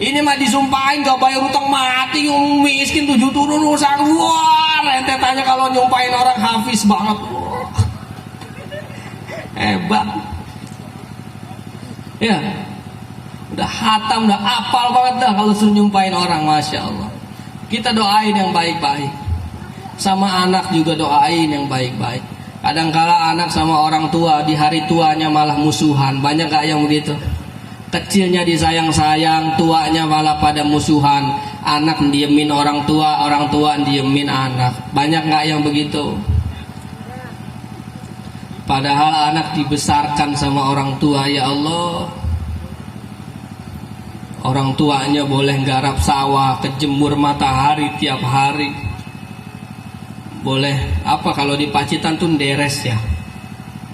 Ini mah disumpahin gak bayar utang mati, miskin 7 turun rusak. Wah, rentetannya kalau nyumpahin orang hafiz banget. Wah, hebat. Ya, udah hatam, udah apal banget dah kalau suruh nyumpahin orang, masya Allah. Kita doain yang baik-baik. Sama anak juga doain yang baik-baik. Kadangkala anak sama orang tua di hari tuanya malah musuhan. Banyak gak yang begitu? Kecilnya disayang-sayang, tuanya malah pada musuhan. Anak diemin orang tua diemin anak. Banyak gak yang begitu? Padahal anak dibesarkan sama orang tua, ya Allah. Orang tuanya boleh garap sawah, kejemur matahari tiap hari. Boleh apa kalau di Pacitan tuh deres ya.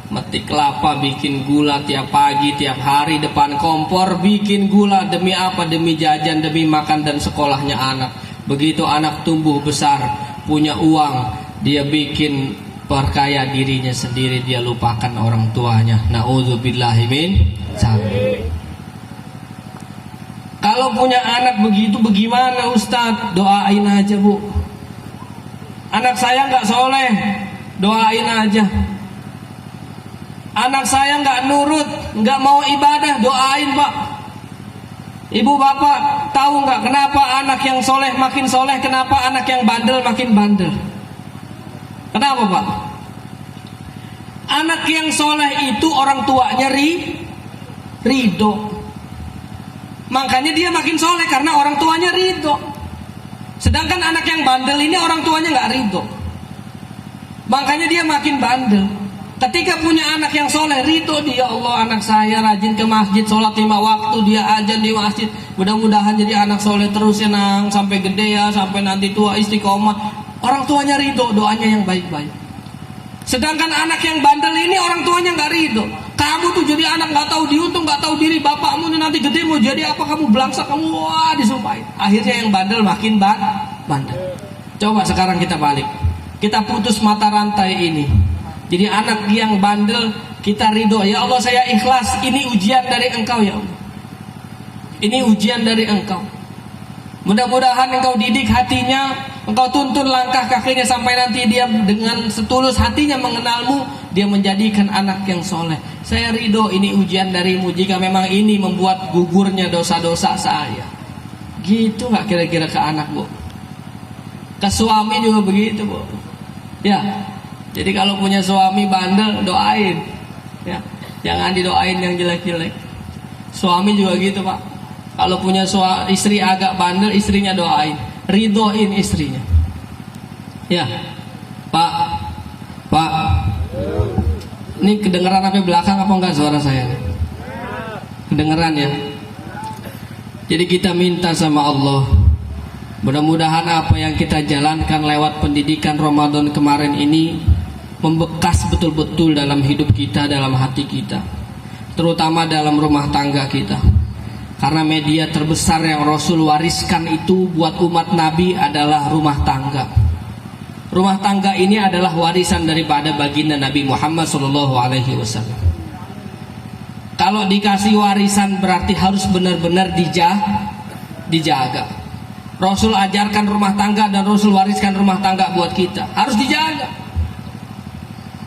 Metik kelapa, bikin gula tiap pagi, tiap hari depan kompor bikin gula. Demi apa? Demi jajan, demi makan dan sekolahnya anak. Begitu anak tumbuh besar, punya uang, dia bikin perkaya dirinya sendiri, dia lupakan orang tuanya. Na'udzubillahi min dzalik. Kalau punya anak begitu bagaimana Ustadz? Doain aja Bu. Anak saya nggak soleh, doain aja. Anak saya nggak nurut, nggak mau ibadah, doain Pak. Ibu bapak tahu nggak kenapa anak yang soleh makin soleh, kenapa anak yang bandel makin bandel? Kenapa Pak? Anak yang soleh itu orang tuanya ridho. Makanya dia makin soleh karena orang tuanya ridho. Sedangkan anak yang bandel ini orang tuanya nggak ridho. Makanya dia makin bandel. Ketika punya anak yang soleh, ridho dia, Allah anak saya rajin ke masjid, sholat 5 waktu, dia azan di masjid. Mudah-mudahan jadi anak soleh terus ya nang, sampai gede ya, sampai nanti tua istiqomah. Orang tuanya ridho, doanya yang baik-baik. Sedangkan anak yang bandel ini orang tuanya nggak ridho. Kamu tuh jadi anak nggak tahu diuntung, nggak tahu diri. Bapakmu nih nanti gede mau jadi apa, kamu belangsak, kamu wah disumpahin. Akhirnya yang bandel makin bandel. Coba sekarang kita balik, kita putus mata rantai ini. Jadi anak yang bandel kita ridho, ya Allah saya ikhlas, ini ujian dari Engkau ya Allah. Ini ujian dari Engkau. Mudah-mudahan Engkau didik hatinya, Engkau tuntun langkah kakinya sampai nanti dia dengan setulus hatinya mengenalmu, dia menjadikan anak yang soleh. Saya ridho, ini ujian darimu jika memang ini membuat gugurnya dosa-dosa saya. Gitu nggak kira-kira ke anak Bu? Ke suami juga begitu Bu. Ya. Jadi kalau punya suami bandel, doain ya. Jangan didoain yang jelek-jelek. Suami juga gitu Pak. Kalau punya istri agak bandel, istrinya doain, ridhoin istrinya. Ya Pak. Ini kedengeran sampai belakang apa enggak suara saya? Kedengeran ya. Jadi kita minta sama Allah, mudah-mudahan apa yang kita jalankan lewat pendidikan Ramadan kemarin ini membekas betul-betul dalam hidup kita, dalam hati kita, terutama dalam rumah tangga kita. Karena media terbesar yang Rasul wariskan itu buat umat Nabi adalah rumah tangga. Rumah tangga ini adalah warisan daripada baginda Nabi Muhammad SAW. Kalau dikasih warisan berarti harus benar-benar dijaga. Rasul ajarkan rumah tangga dan Rasul wariskan rumah tangga buat kita, harus dijaga.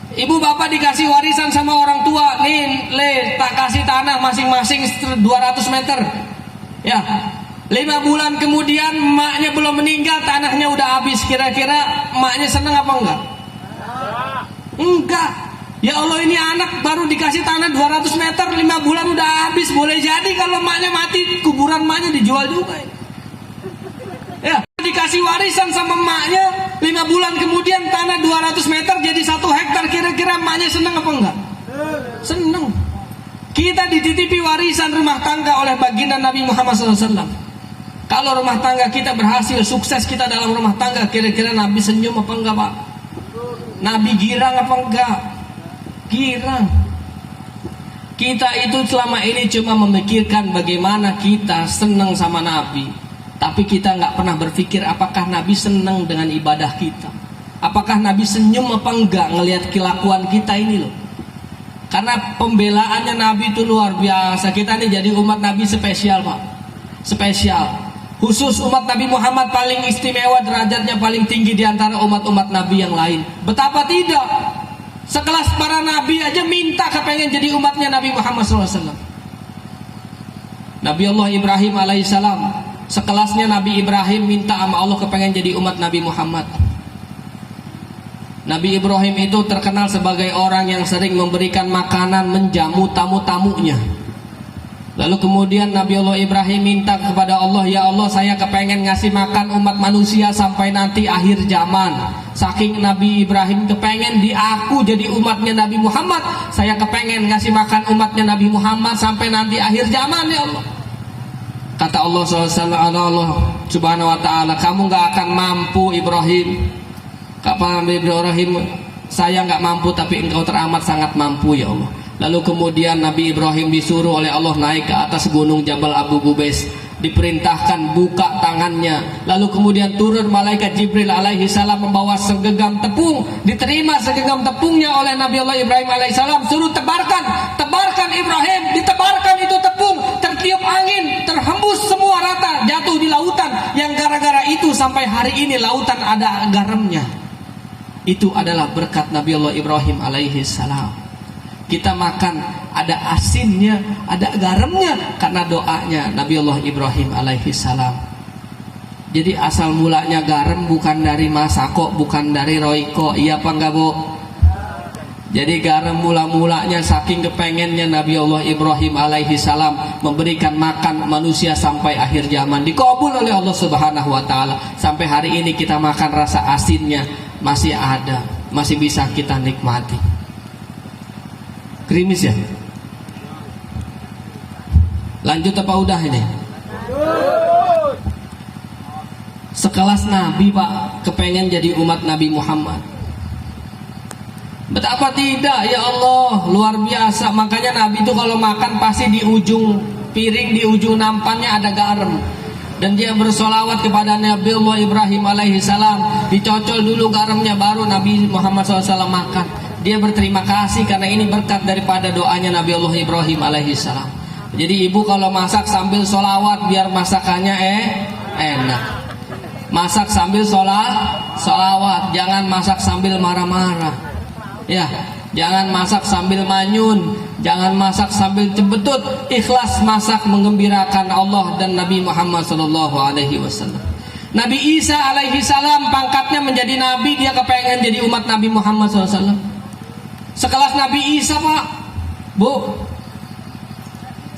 Ibu bapak dikasih warisan sama orang tua, nih tak kasih tanah masing-masing 200 meter ya. 5 bulan kemudian emaknya belum meninggal, tanahnya udah habis. Kira-kira emaknya seneng apa enggak? Enggak. Ya Allah, ini anak baru dikasih tanah 200 meter, 5 bulan udah habis. Boleh jadi kalau emaknya mati, kuburan emaknya dijual juga ya. Dikasih warisan sama emaknya, 5 bulan kemudian tanah 200 meter jadi 1 hektar. Kira-kira emaknya seneng apa enggak? Seneng. Kita dititipi warisan rumah tangga oleh baginda Nabi Muhammad SAW. Kalau rumah tangga kita berhasil, sukses kita dalam rumah tangga, kira-kira Nabi senyum apa enggak Pak? Nabi girang apa enggak? Girang. Kita itu selama ini cuma memikirkan bagaimana kita senang sama Nabi, tapi kita nggak pernah berpikir apakah Nabi senang dengan ibadah kita, apakah Nabi senyum apa enggak ngelihat kelakuan kita ini loh. Karena pembelaannya Nabi itu luar biasa. Kita ini jadi umat Nabi spesial Pak, spesial. Khusus umat Nabi Muhammad paling istimewa, derajatnya paling tinggi di antara umat-umat Nabi yang lain. Betapa tidak, sekelas para Nabi aja minta kepengen jadi umatnya Nabi Muhammad SAW. Nabi Allah Ibrahim alaihissalam, sekelasnya Nabi Ibrahim minta sama Allah kepengen jadi umat Nabi Muhammad. Nabi Ibrahim itu terkenal sebagai orang yang sering memberikan makanan, menjamu tamu-tamunya. Lalu kemudian Nabi Allah Ibrahim minta kepada Allah, ya Allah, saya kepengen ngasih makan umat manusia sampai nanti akhir zaman. Saking Nabi Ibrahim kepengen aku jadi umatnya Nabi Muhammad, saya kepengen ngasih makan umatnya Nabi Muhammad sampai nanti akhir zaman ya Allah. Kata Allah Subhanahu wa ta'ala, kamu gak akan mampu Ibrahim. Kata Nabi Ibrahim, saya gak mampu tapi engkau teramat sangat mampu ya Allah. Lalu kemudian Nabi Ibrahim disuruh oleh Allah naik ke atas gunung Jabal Abu Qubais, diperintahkan buka tangannya. Lalu kemudian turun malaikat Jibril alaihi salam membawa segenggam tepung. Diterima segenggam tepungnya oleh Nabi Allah Ibrahim alaihi salam, suruh tebarkan, tebarkan Ibrahim, ditebarkan itu tepung, tertiup angin, terhembus semua rata, jatuh di lautan. Yang gara-gara itu sampai hari ini lautan ada garamnya. Itu adalah berkat Nabi Allah Ibrahim alaihi salam. Kita makan ada asinnya, ada garamnya karena doanya Nabi Allah Ibrahim alaihi salam. Jadi asal mulanya garam bukan dari Masako, bukan dari Royco, iya apa enggak Bu? Jadi garam mula-mulanya saking kepengennya Nabi Allah Ibrahim alaihi salam memberikan makan manusia sampai akhir zaman, dikabul oleh Allah Subhanahu wa taala. Sampai hari ini kita makan rasa asinnya masih ada, masih bisa kita nikmati. Krimis ya? Lanjut apa udah ini? Sekelas Nabi Pak, kepengen jadi umat Nabi Muhammad. Betapa tidak ya Allah, luar biasa. Makanya Nabi itu kalau makan pasti di ujung piring, di ujung nampannya ada garam. Dan dia bersolawat kepada Nabi Allah Ibrahim alaihi salam, dicocol dulu garamnya baru Nabi Muhammad SAW makan. Dia berterima kasih karena ini berkat daripada doanya Nabi Allah Ibrahim alaihi salam. Jadi ibu kalau masak sambil solawat biar masakannya enak. Masak sambil solawat, jangan masak sambil marah-marah. Ya, jangan masak sambil manyun, jangan masak sambil cembetut. Ikhlas masak menggembirakan Allah dan Nabi Muhammad sallallahu alaihi wasallam. Nabi Isa alaihi salam pangkatnya menjadi nabi, dia kepengen jadi umat Nabi Muhammad sallallahu alaihi wasallam. Sekelas Nabi Isa Pak, Bu.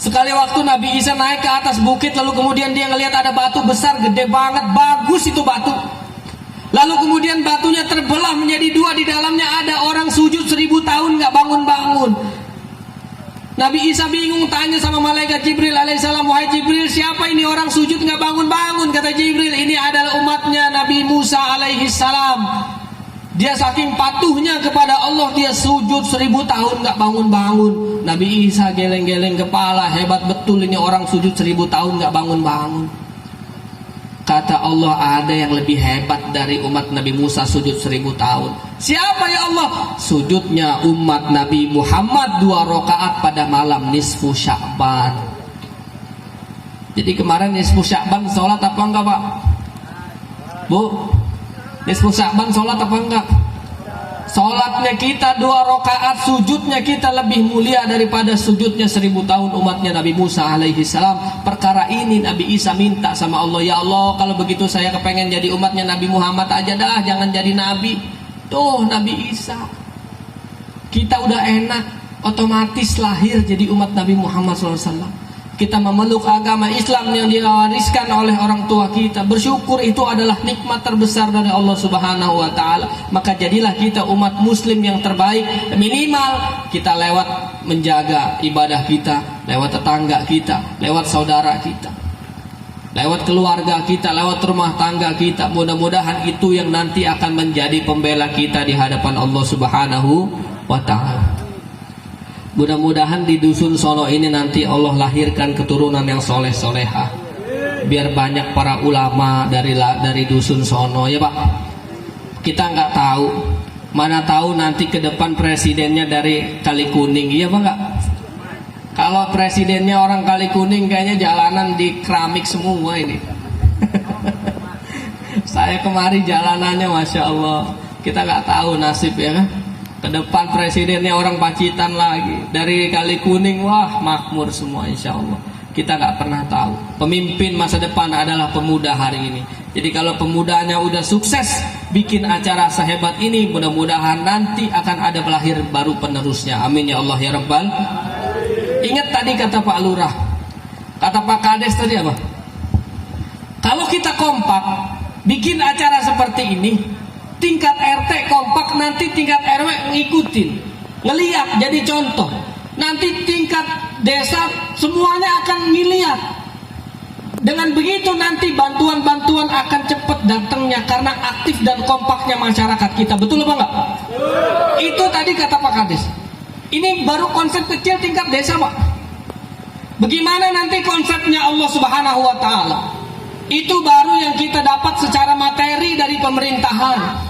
Sekali waktu Nabi Isa naik ke atas bukit, lalu kemudian dia ngelihat ada batu besar, gede banget, bagus itu batu. Lalu kemudian batunya terbelah menjadi dua, di dalamnya ada orang sujud 1000 tahun nggak bangun-bangun. Nabi Isa bingung, tanya sama malaikat Jibril alaihissalam, wahai Jibril, siapa ini orang sujud nggak bangun-bangun? Kata Jibril, ini adalah umatnya Nabi Musa alaihissalam. Dia saking patuhnya kepada Allah, dia sujud 1000 tahun nggak bangun-bangun. Nabi Isa geleng-geleng kepala, hebat betul ini orang sujud 1000 tahun nggak bangun-bangun. Kata Allah, ada yang lebih hebat dari umat Nabi Musa sujud 1000 tahun. Siapa ya Allah? Sujudnya umat Nabi Muhammad 2 rakaat pada malam nisfu Sya'ban. Jadi kemarin nisfu Sya'ban sholat apa enggak Pak? Bu, nisfu Sya'ban sholat apa enggak? Sholatnya kita 2 rakaat, sujudnya kita lebih mulia daripada sujudnya 1000 tahun umatnya Nabi Musa alaihi salam. Perkara ini Nabi Isa minta sama Allah, ya Allah, kalau begitu saya kepengen jadi umatnya Nabi Muhammad aja dah, jangan jadi nabi. Tuh Nabi Isa, kita udah enak, otomatis lahir jadi umat Nabi Muhammad SAW. Kita memeluk agama Islam yang diwariskan oleh orang tua kita. Bersyukur itu adalah nikmat terbesar dari Allah Subhanahu wa taala. Maka jadilah kita umat muslim yang terbaik. Minimal kita lewat menjaga ibadah kita, lewat tetangga kita, lewat saudara kita, lewat keluarga kita, lewat rumah tangga kita. Mudah-mudahan itu yang nanti akan menjadi pembela kita di hadapan Allah Subhanahu wa taala. Mudah-mudahan di dusun Solo ini nanti Allah lahirkan keturunan yang soleh solehah, biar banyak para ulama dari dusun Sono, ya Pak. Kita nggak tahu, mana tahu nanti ke depan presidennya dari Kali Kuning, iya Pak nggak? Kalau presidennya orang Kali Kuning kayaknya jalanan di keramik semua ini. Saya kemari jalanannya Masya Allah. Kita nggak tahu nasib ya kan. Ke depan presidennya orang Pacitan lagi. Dari Kali Kuning, wah makmur semua insya Allah. Kita nggak pernah tahu. Pemimpin masa depan adalah pemuda hari ini. Jadi kalau pemudanya udah sukses bikin acara sehebat ini, mudah-mudahan nanti akan ada lahir baru penerusnya. Amin ya Allah ya Rabbal. Ingat tadi kata Pak Lurah, kata Pak Kades tadi apa? Kalau kita kompak bikin acara seperti ini, tingkat RT kompak, nanti tingkat RW ngikutin, ngeliat jadi contoh. Nanti tingkat desa semuanya akan ngeliat. Dengan begitu nanti bantuan-bantuan akan cepat datangnya karena aktif dan kompaknya masyarakat kita. Betul apa enggak? Itu tadi kata Pak Kades. Ini baru konsep kecil tingkat desa Pak. Bagaimana nanti konsepnya Allah Subhanahu wa Ta'ala? Itu baru yang kita dapat secara materi dari pemerintahan.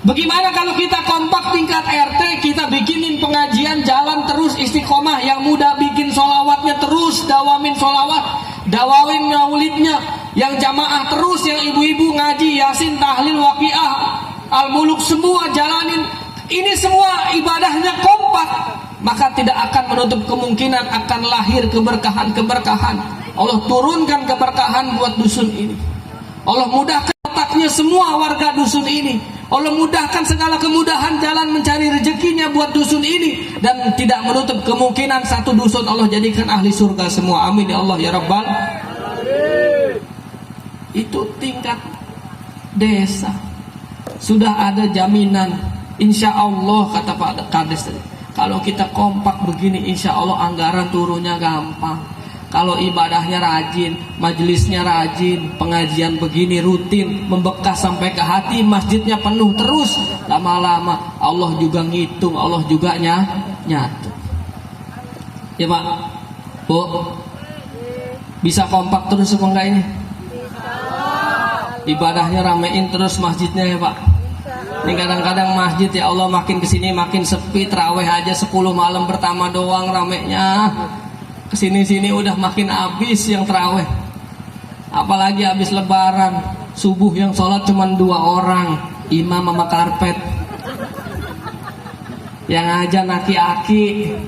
Bagaimana kalau kita kompak tingkat RT, kita bikinin pengajian jalan terus istiqomah, yang muda bikin solawatnya terus, dawamin solawat, dawawin maulidnya, yang jamaah terus, yang ibu-ibu ngaji yasin, tahlil, waqiah, al-muluk semua jalanin. Ini semua ibadahnya kompak, maka tidak akan menutup kemungkinan akan lahir keberkahan-keberkahan. Allah turunkan keberkahan buat dusun ini. Allah mudahkan otaknya semua warga dusun ini. Allah mudahkan segala kemudahan jalan mencari rezekinya buat dusun ini. Dan tidak menutup kemungkinan satu dusun Allah jadikan ahli surga semua. Amin ya Allah ya Rabbal. Itu tingkat desa. Sudah ada jaminan. Insya Allah kata Pak Kades tadi, kalau kita kompak begini insya Allah anggaran turunnya gampang. Kalau ibadahnya rajin, majelisnya rajin, pengajian begini rutin, membekas sampai ke hati, masjidnya penuh terus, lama-lama Allah juga ngitung, Allah juga nyatu. Ya Pak, Bu, bisa kompak terus apa enggak ini? Ibadahnya ramein terus masjidnya ya Pak. Ini kadang-kadang masjid ya Allah makin kesini makin sepi, terawih aja 10 malam pertama doang ramenya. Kesini-sini udah makin habis yang terawih. Apalagi habis lebaran, subuh yang sholat cuma 2 orang, imam sama karpet. Yang ajan aki-aki,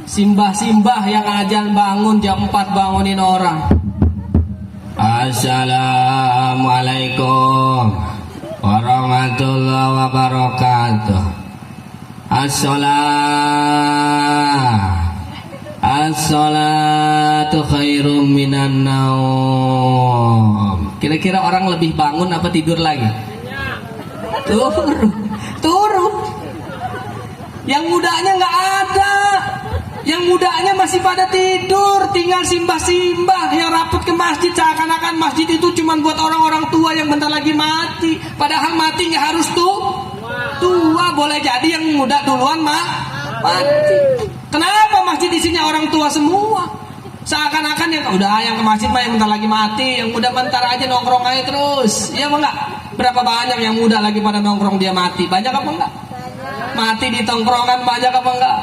simbah-simbah yang ajan bangun jam 4 bangunin orang. Assalamualaikum warahmatullahi wabarakatuh. As-salatu khairum minan naum. Kira-kira orang lebih bangun apa tidur lagi? Turun. Yang mudanya nggak ada. Yang mudanya masih pada tidur, tinggal simbah-simbah yang raput ke masjid, seakan-akan masjid itu cuma buat orang-orang tua yang bentar lagi mati. Padahal mati nggak harus tua, boleh jadi yang muda duluan mati. Kenapa masjid isinya orang tua semua? Seakan-akan yang ke masjid yang bentar lagi mati, yang muda bentar aja nongkrong aja terus. Iya apa enggak? Berapa banyak yang muda lagi pada nongkrong dia mati? Banyak apa enggak? Mati di tongkrongan banyak apa enggak?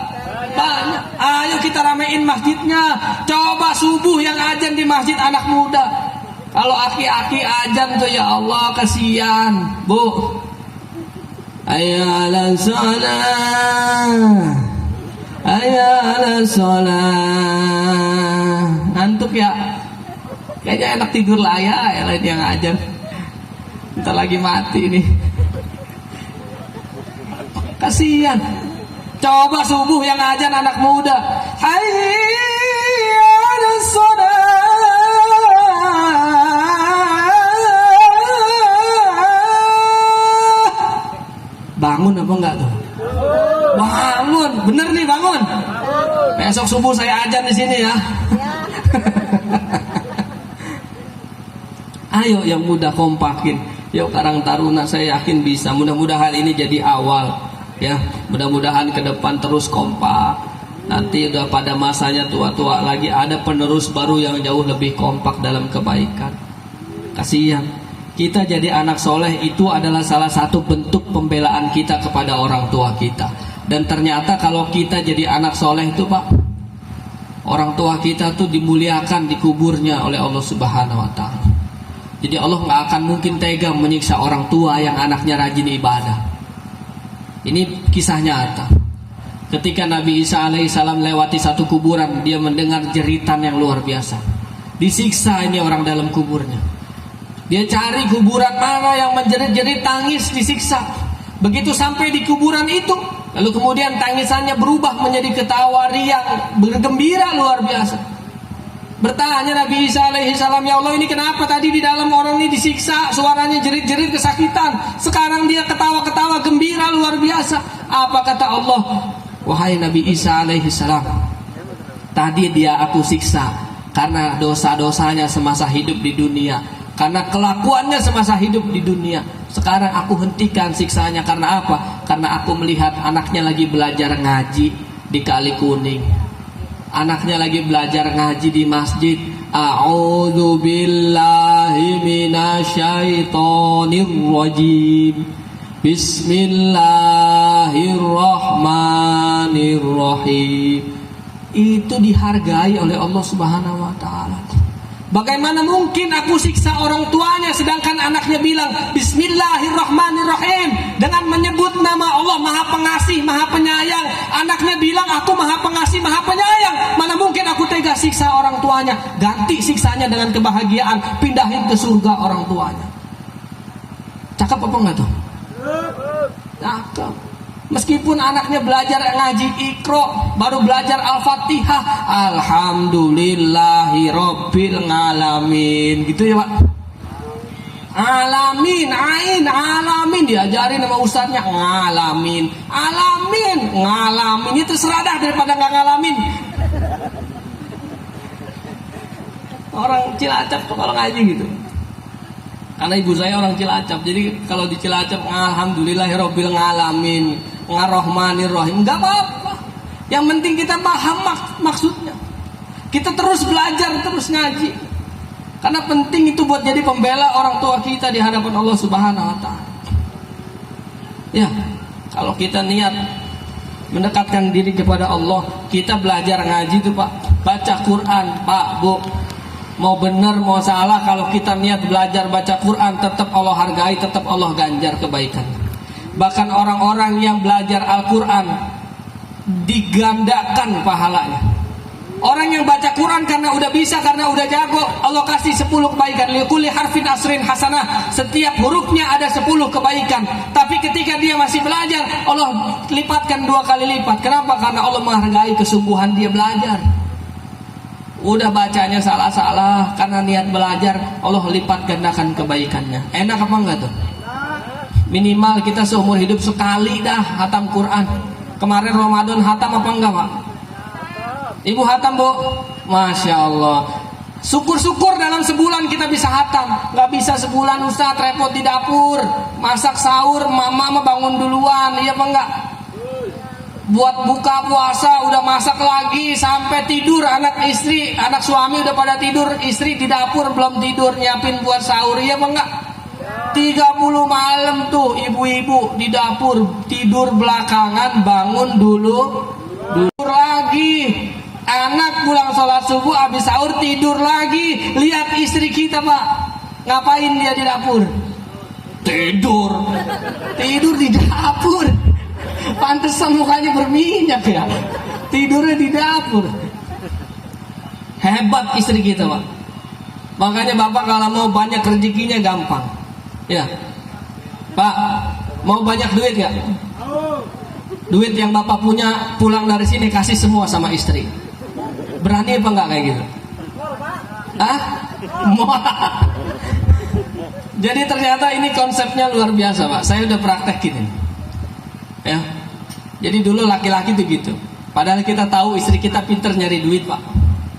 Banyak. Ayo kita ramein masjidnya. Coba subuh yang ajan di masjid anak muda. Kalau aki-aki ajan tuh ya Allah kasihan, Bu. Ayo ala sholat. Ayo ala sholat. Ngantuk ya? Kayaknya enak tidur lah ya lain yang ajan. Bentar lagi mati nih. Kasihan. Coba subuh yang ajan anak muda. Hayya 'alas shalah. Bangun apa enggak tuh? Bangun, bener nih bangun. Besok subuh saya ajan di sini ya. Ayo yang muda kompakin. Yuk Karang Taruna saya yakin bisa. Mudah-mudahan ini jadi awal. Ya, mudah-mudahan ke depan terus kompak. Nanti udah pada masanya tua-tua lagi, ada penerus baru yang jauh lebih kompak dalam kebaikan. Kasihan. Kita jadi anak soleh itu adalah salah satu bentuk pembelaan kita kepada orang tua kita. Dan ternyata kalau kita jadi anak soleh itu Pak, orang tua kita tuh dimuliakan di kuburnya oleh Allah Subhanahu wa Ta'ala. Jadi Allah gak akan mungkin tega menyiksa orang tua yang anaknya rajin ibadah. Ini kisah nyata. Ketika Nabi Isa alaihissalam lewati satu kuburan, dia mendengar jeritan yang luar biasa. Disiksa ini orang dalam kuburnya. Dia cari kuburan mana yang menjerit-jerit tangis, disiksa. Begitu sampai di kuburan itu, lalu kemudian tangisannya berubah menjadi ketawa riang, bergembira luar biasa. Bertanya Nabi Isa alaihissalam, ya Allah, ini kenapa tadi di dalam orang ini disiksa, suaranya jerit-jerit kesakitan, sekarang dia ketawa-ketawa gembira luar biasa. Apa kata Allah? Wahai Nabi Isa alaihissalam, tadi dia aku siksa karena dosa-dosanya semasa hidup di dunia, karena kelakuannya semasa hidup di dunia. Sekarang aku hentikan siksanya. Karena apa? Karena aku melihat anaknya lagi belajar ngaji di Kali Kuning, anaknya lagi belajar ngaji di masjid. A'udzu billahi minasyaitonir rajim. Bismillahirrahmanirrahim. Itu dihargai oleh Allah Subhanahu wa Ta'ala. Bagaimana mungkin aku siksa orang tuanya sedangkan anaknya bilang Bismillahirrahmanirrahim dengan menyebut nama Allah Maha Pengasih, Maha Penyayang. Anaknya bilang aku Maha Pengasih, Maha Penyayang. Mana mungkin aku tega siksa orang tuanya. Ganti siksanya dengan kebahagiaan, pindahin ke surga orang tuanya. Cakep apa enggak tuh? Cakep. Meskipun anaknya belajar ngaji Iqra, baru belajar Al-Fatihah, Alhamdulillahi Rabbil Alamin, gitu ya Pak. Alamin, ain, alamin, diajarin sama ustadznya, ngalamin, alamin, ngalamin, itu terserah dah daripada nggak ngalamin. Orang Cilacap tuh kalau ngaji gitu. Karena ibu saya orang Cilacap, jadi kalau di Cilacap Alhamdulillahirabbil alamin, Ar-Rahmanir-Rahim, enggak apa-apa. Yang penting kita paham maksudnya. Kita terus belajar, terus ngaji. Karena penting itu buat jadi pembela orang tua kita di hadapan Allah Subhanahu wa Ta'ala. Ya, kalau kita niat mendekatkan diri kepada Allah, kita belajar ngaji itu Pak, baca Quran, Pak, Bu. Mau benar mau salah, kalau kita niat belajar baca Quran, tetap Allah hargai, tetap Allah ganjar kebaikan. Bahkan orang-orang yang belajar Al-Quran digandakan pahalanya. Orang yang baca Quran karena udah bisa, karena udah jago, Allah kasih 10 kebaikan. Likulli harfin asrin hasanah, setiap hurufnya ada 10 kebaikan. Tapi ketika dia masih belajar, Allah lipatkan 2 kali lipat. Kenapa? Karena Allah menghargai kesungguhan dia belajar. Udah bacanya salah-salah, karena niat belajar, Allah lipat gandakan kebaikannya. Enak apa enggak tuh? Minimal kita seumur hidup sekali dah hatam Quran. Kemarin Ramadan hatam apa enggak Pak? Ibu hatam Bu? Masya Allah. Syukur-syukur dalam sebulan kita bisa hatam. Gak bisa sebulan Ustaz, repot di dapur, masak sahur, mama bangun duluan, iya apa enggak? Buat buka puasa udah masak lagi sampai tidur, anak istri, anak suami udah pada tidur, istri di dapur belum tidur nyiapin buat sahur, iya apa enggak? 30 malam tuh ibu-ibu di dapur tidur belakangan, bangun dulu lagi. Anak pulang sholat subuh habis sahur tidur lagi. Lihat istri kita Pak, ngapain dia di dapur? Tidur di dapur. Pantesan mukanya berminyak ya, tidurnya di dapur. Hebat istri kita Pak. Makanya Bapak kalau mau banyak rezekinya gampang. Ya Pak, mau banyak duit gak? Duit yang Bapak punya pulang dari sini kasih semua sama istri. Berani apa enggak kayak gitu? Hah? Jadi ternyata ini konsepnya luar biasa Pak. Saya udah praktekin ini. Ya. Jadi dulu laki-laki tuh gitu. Padahal kita tahu istri kita pinter nyari duit Pak.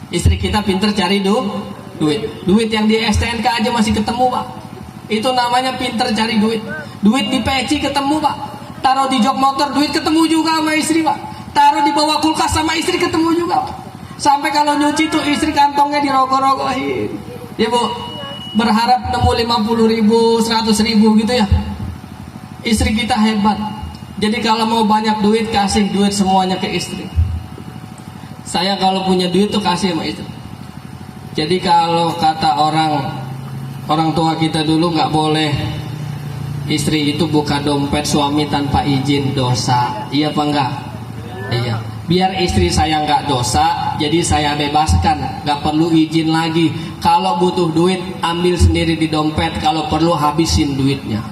Istri kita pinter cari duit. Duit yang di STNK aja masih ketemu Pak. Itu namanya pinter cari duit. Duit di peci ketemu Pak. Taruh di jok motor duit ketemu juga sama istri Pak. taruh di bawah kulkas sama istri ketemu juga. Sampai kalau nyuci tuh istri kantongnya dirogoh-rogohin. Ya Bu, berharap nemu 50.000, 100.000 gitu ya. Istri kita hebat. Jadi kalau mau banyak duit, kasih duit semuanya ke istri. Saya kalau punya duit tuh kasih sama istri. Jadi kalau kata orang tua kita dulu nggak boleh istri itu buka dompet suami tanpa izin, dosa. Iya apa enggak? Iya. Biar istri saya nggak dosa, jadi saya bebaskan, nggak perlu izin lagi. Kalau butuh duit, ambil sendiri di dompet. Kalau perlu habisin duitnya.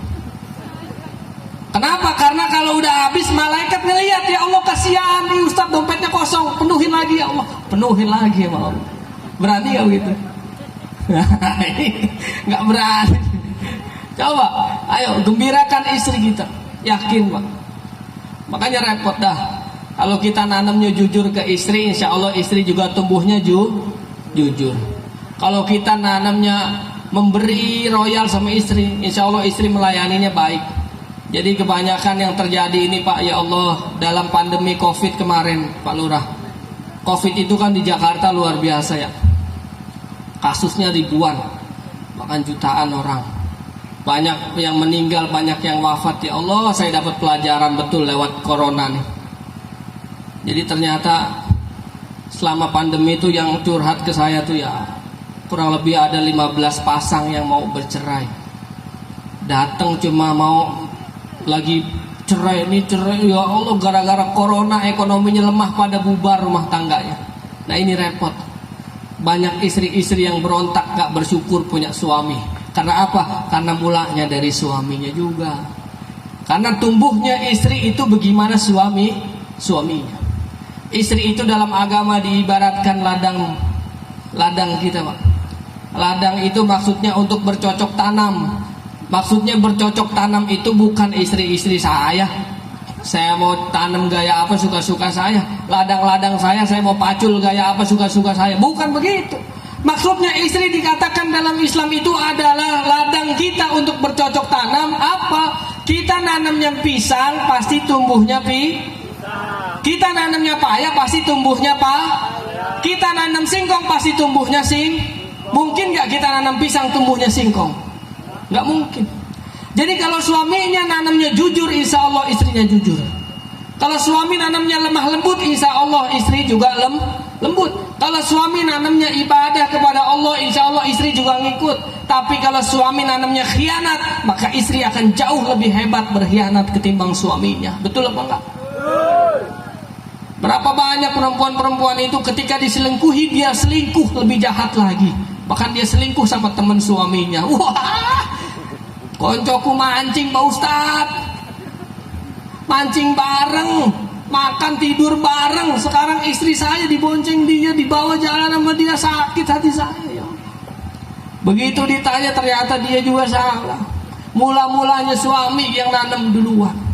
Kenapa? Karena kalau udah habis, malaikat ngelihat, ya Allah kasihan nih Ustaz, dompetnya kosong, penuhin lagi ya Allah, penuhin lagi ya Allah. Berani nggak begitu? Nggak berani. Coba, ayo gembirakan istri kita, yakin Pak. Makanya repot dah. Kalau kita nanamnya jujur ke istri, insya Allah istri juga tumbuhnya jujur. Kalau kita nanamnya memberi royal sama istri, insya Allah istri melayaninya baik. Jadi kebanyakan yang terjadi ini Pak, ya Allah, dalam pandemi Covid kemarin Pak Lurah, Covid itu kan di Jakarta luar biasa ya. Kasusnya ribuan, bahkan jutaan orang. Banyak yang meninggal, banyak yang wafat. Ya Allah, saya dapat pelajaran betul lewat corona nih. Jadi ternyata selama pandemi itu yang curhat ke saya tuh ya kurang lebih ada 15 pasang yang mau bercerai. Datang cuma mau lagi cerai ya Allah, gara-gara corona ekonominya lemah, pada bubar rumah tangganya. Nah ini repot. Banyak istri-istri yang berontak, gak bersyukur punya suami. Karena apa? Karena mulanya dari suaminya juga. Karena tumbuhnya istri itu bagaimana suaminya. Istri itu dalam agama diibaratkan ladang kita Pak. Ladang itu maksudnya untuk bercocok tanam. Maksudnya bercocok tanam itu bukan istri-istri saya mau tanam gaya apa suka-suka saya. Ladang-ladang saya mau pacul gaya apa suka-suka saya. Bukan begitu. Maksudnya istri dikatakan dalam Islam itu adalah ladang kita untuk bercocok tanam. Apa? Kita nanamnya pisang pasti tumbuhnya kita nanamnya paya pasti tumbuhnya kita nanam singkong pasti tumbuhnya Mungkin gak kita nanam pisang tumbuhnya singkong? Gak mungkin. Jadi kalau suaminya nanamnya jujur, insya Allah istrinya jujur. Kalau suami nanamnya lemah lembut, insya Allah istri juga lembut. Kalau suami nanamnya ibadah kepada Allah, insya Allah istri juga ngikut. Tapi kalau suami nanamnya khianat, maka istri akan jauh lebih hebat berkhianat ketimbang suaminya. Betul apa enggak? Berapa banyak perempuan-perempuan itu ketika diselingkuhi, dia selingkuh lebih jahat lagi. Bahkan dia selingkuh sama teman suaminya. Wah, koncoku mancing Pak Ustadz, mancing bareng, makan tidur bareng. Sekarang istri saya dibonceng dia, dibawa jalan sama dia, sakit hati saya ya. Begitu ditanya ternyata dia juga salah. Mula-mulanya suami yang nanam duluan.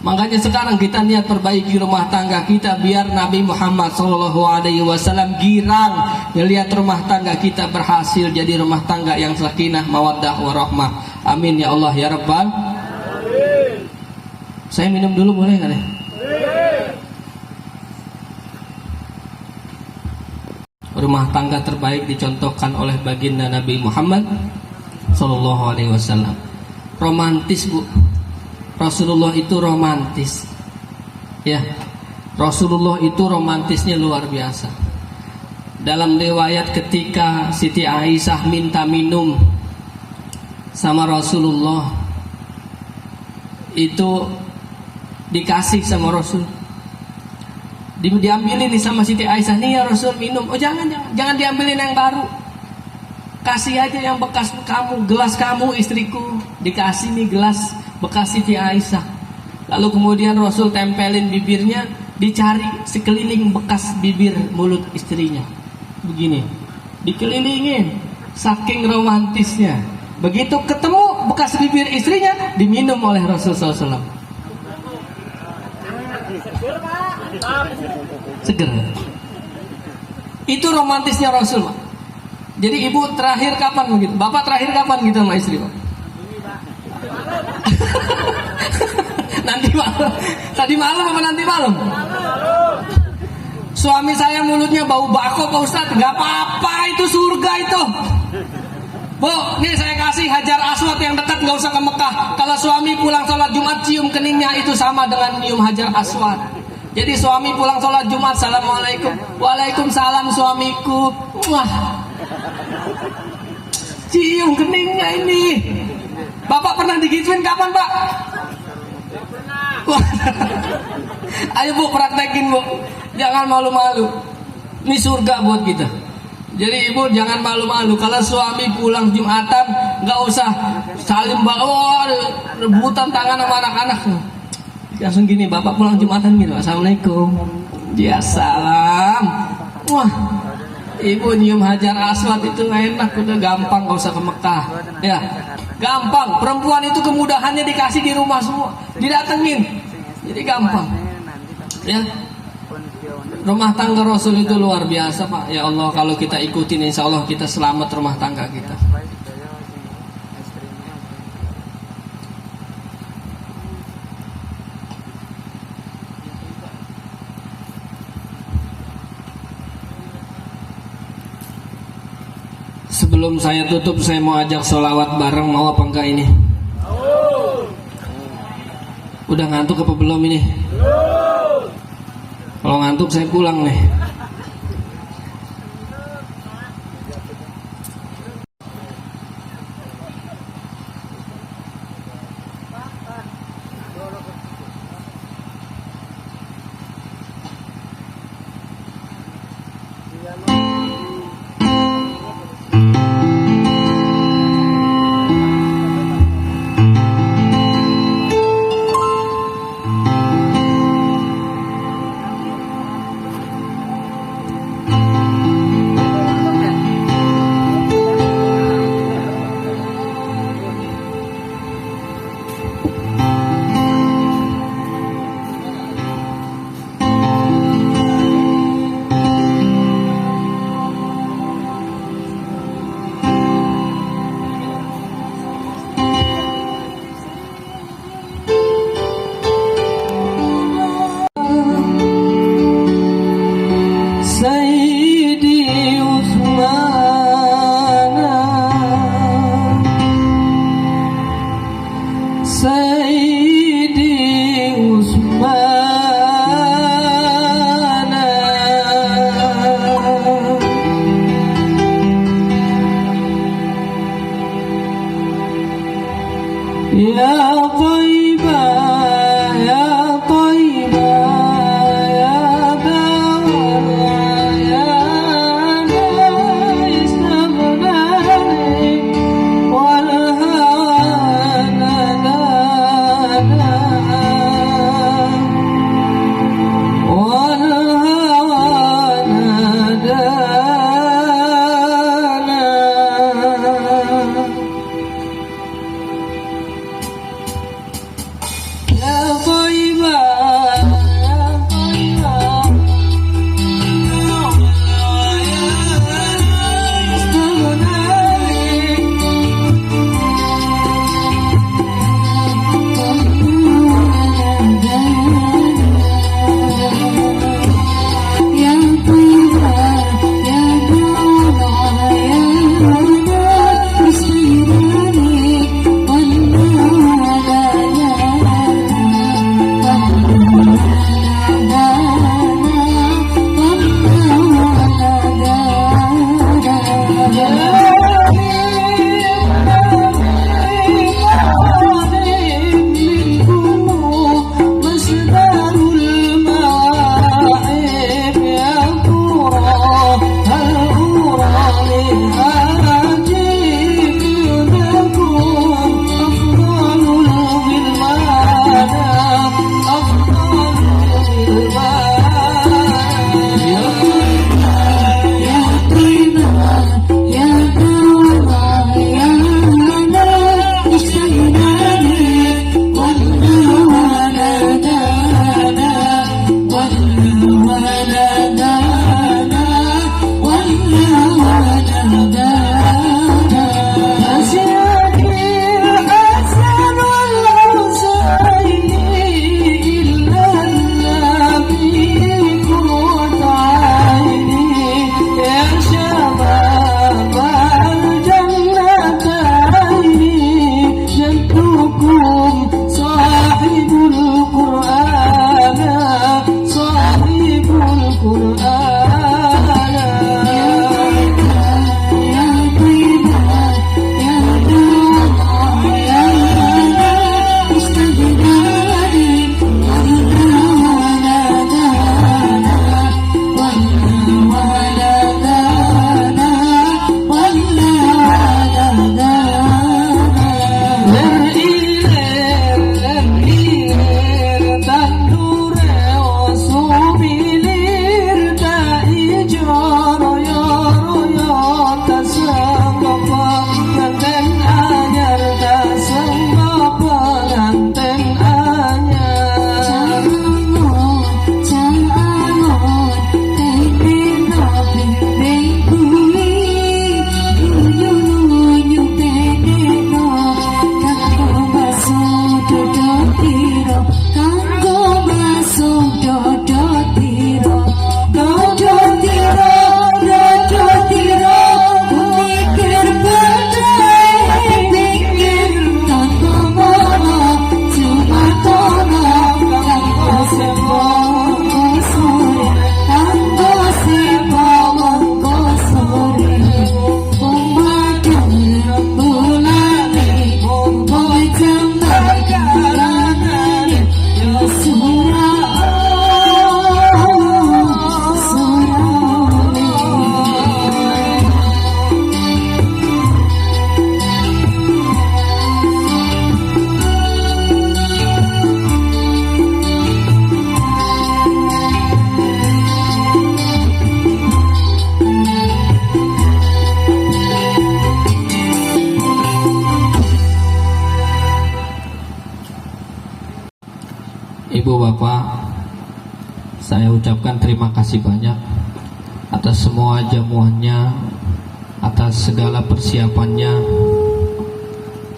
Makanya sekarang kita niat perbaiki rumah tangga kita biar Nabi Muhammad SAW girang melihat rumah tangga kita berhasil jadi rumah tangga yang sakinah, mawaddah, warahmah. Amin ya Allah ya Rabbal. Saya minum dulu boleh nggak deh? Rumah tangga terbaik dicontohkan oleh baginda Nabi Muhammad SAW. Romantis Bu. Rasulullah itu romantis. Ya, Rasulullah itu romantisnya luar biasa. Dalam riwayat ketika Siti Aisyah minta minum sama Rasulullah, itu dikasih sama Rasul. Diambilin nih sama Siti Aisyah, nih ya Rasul minum. Oh jangan diambilin yang baru. Kasih aja yang bekas kamu, gelas kamu istriku. Dikasih nih gelas bekas Siti Aisyah. Lalu kemudian Rasul tempelin bibirnya, dicari sekeliling bekas bibir mulut istrinya. Begini, dikelilingin, saking romantisnya. Begitu ketemu bekas bibir istrinya, diminum oleh Rasul SAW. Seger. Itu romantisnya Rasul, Pak. Jadi ibu terakhir kapan begitu? Bapak terakhir kapan gitu sama istri, Pak? Nanti malam. Tadi malam apa nanti malam? Suami saya mulutnya bau bako Pak Ustadz. Gak apa-apa, itu surga itu. Bu, nih saya kasih Hajar Aswad yang dekat, nggak usah ke Mekah. Kalau suami pulang sholat Jumat cium keningnya, itu sama dengan nyium Hajar Aswad. Jadi suami pulang sholat Jumat, assalamualaikum, waalaikumsalam suamiku, wah, cium keningnya ini. Bapak pernah digituin kapan Pak? Wah. Ayo Bu, praktekin Bu, jangan malu-malu. Ini surga buat kita. Jadi ibu jangan malu-malu. Kalau suami pulang Jumatan, nggak usah salim bawa rebutan tangan sama anak-anak. Langsung gini, bapak pulang Jumatan gitu, assalamualaikum. Ya salam. Wah, ibu nyium Hajar Aswad itu enak, udah gampang, nggak usah ke Mekah. Ya, gampang. Perempuan itu kemudahannya dikasih di rumah semua, didatengin. Jadi gampang. Ya. Rumah tangga Rasul itu luar biasa Pak. Ya Allah, kalau kita ikutin insya Allah kita selamat rumah tangga kita. Sebelum saya tutup, saya mau ajak sholawat bareng, mau apa enggak ini? Udah ngantuk apa belum ini? Kalau ngantuk saya pulang nih. Ibu Bapak, saya ucapkan terima kasih banyak atas semua jamuannya, atas segala persiapannya.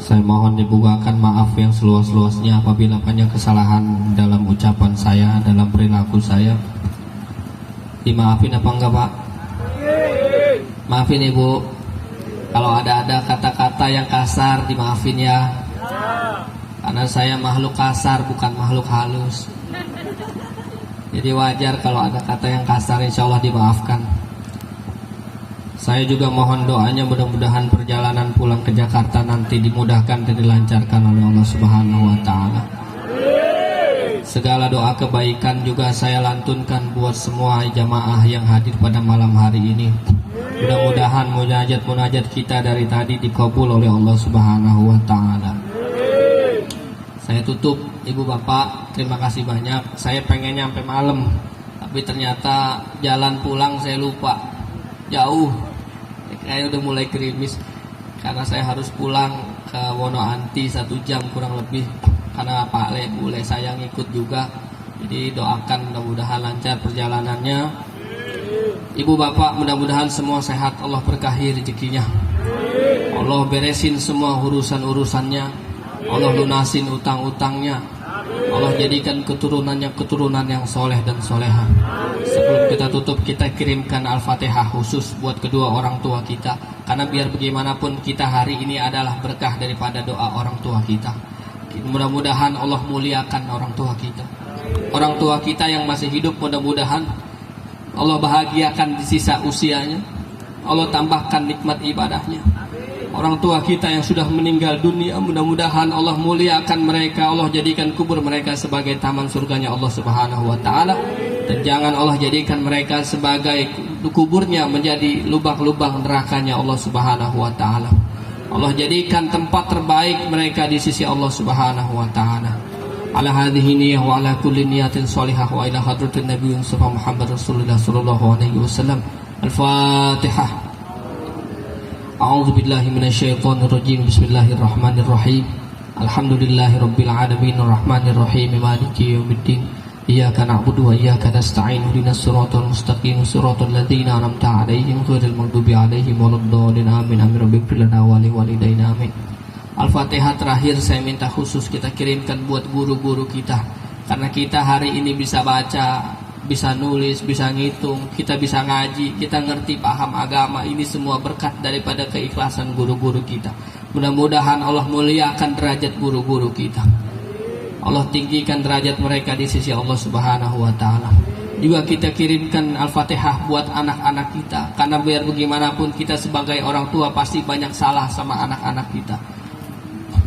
Saya mohon dibukakan maaf yang seluas-luasnya apabila banyak kesalahan dalam ucapan saya, dalam perilaku saya. Dimaafin apa enggak Pak? Maafin Ibu. Kalau ada kata-kata yang kasar dimaafin ya. Karena saya makhluk kasar bukan makhluk halus. Jadi wajar kalau ada kata yang kasar, insya Allah dimaafkan. Saya juga mohon doanya mudah-mudahan perjalanan pulang ke Jakarta nanti dimudahkan dan dilancarkan oleh Allah Subhanahu wa Ta'ala. Segala doa kebaikan juga saya lantunkan buat semua jamaah yang hadir pada malam hari ini. Mudah-mudahan munajat kita dari tadi dikabul oleh Allah Subhanahu wa Ta'ala. Saya tutup, Ibu Bapak, terima kasih banyak. Saya pengen nyampe malam, tapi ternyata jalan pulang saya lupa, jauh. Kayaknya udah mulai gerimis karena saya harus pulang ke Wonoanti 1 jam kurang lebih, karena Pak Le, Bule saya ngikut juga. Jadi doakan mudah-mudahan lancar perjalanannya. Ibu Bapak, mudah-mudahan semua sehat, Allah berkahi rezekinya, Allah beresin semua urusan-urusannya, Allah lunasin utang-utangnya, Allah jadikan keturunannya keturunan yang soleh dan soleha. Sebelum kita tutup, kita kirimkan Al-Fatihah khusus buat kedua orang tua kita, karena biar bagaimanapun kita hari ini adalah berkah daripada doa orang tua kita. Mudah-mudahan Allah muliakan orang tua kita. Orang tua kita yang masih hidup, mudah-mudahan Allah bahagiakan di sisa usianya, Allah tambahkan nikmat ibadahnya. Orang tua kita yang sudah meninggal dunia, mudah-mudahan Allah muliakan mereka, Allah jadikan kubur mereka sebagai taman surganya Allah Subhanahu wa Ta'ala. Dan jangan Allah jadikan mereka sebagai kuburnya menjadi lubang-lubang nerakanya Allah Subhanahu wa Ta'ala. Allah jadikan tempat terbaik mereka di sisi Allah Subhanahu wa Ta'ala. Ala hadhihi niyyah wa ala kulli niyatin shalihah wa ila hadratin Nabi Muhammad Rasulullah sallallahu alaihi wasallam. Al-Fatihah. A'udzu billahi minasyaitonir rajim. Bismillahirrahmanirrahim. Alhamdulillahi rabbil alamin arrahmanir rahim maliki yaumiddin. Iyyaka na'budu wa iyyaka nasta'in. Ihdinas siratal mustaqim siratal ladzina an'amta 'alaihim ghairil maghdubi 'alaihim waladdallin. Amin. Amin. Rabbighfir lana wa li walidayna. Amin. Al-Fatihah terakhir saya minta khusus kita kirimkan buat guru-guru kita, karena kita hari ini bisa baca, bisa nulis, bisa ngitung, kita bisa ngaji, kita ngerti paham agama. Ini semua berkat daripada keikhlasan guru-guru kita. Mudah-mudahan Allah muliakan derajat guru-guru kita, Allah tinggikan derajat mereka di sisi Allah Subhanahu wa Ta'ala. Juga kita kirimkan Al-Fatihah buat anak-anak kita, karena biar bagaimanapun kita sebagai orang tua pasti banyak salah sama anak-anak kita.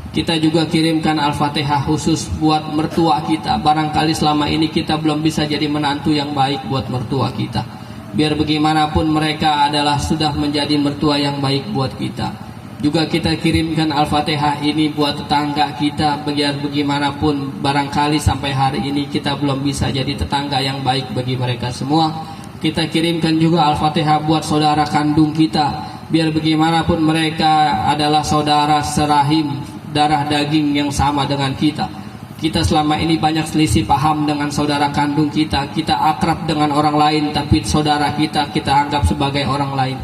Kita juga kirimkan Al-Fatihah khusus buat mertua kita. Barangkali selama ini kita belum bisa jadi menantu yang baik buat mertua kita. Biar bagaimanapun mereka adalah sudah menjadi mertua yang baik buat kita. Juga kita kirimkan Al-Fatihah ini buat tetangga kita. Biar bagaimanapun barangkali sampai hari ini kita belum bisa jadi tetangga yang baik bagi mereka semua. Kita kirimkan juga Al-Fatihah buat saudara kandung kita. Biar bagaimanapun mereka adalah saudara serahim, darah daging yang sama dengan kita. Kita selama ini banyak selisih paham dengan saudara kandung kita. Kita akrab dengan orang lain, tapi saudara kita anggap sebagai orang lain.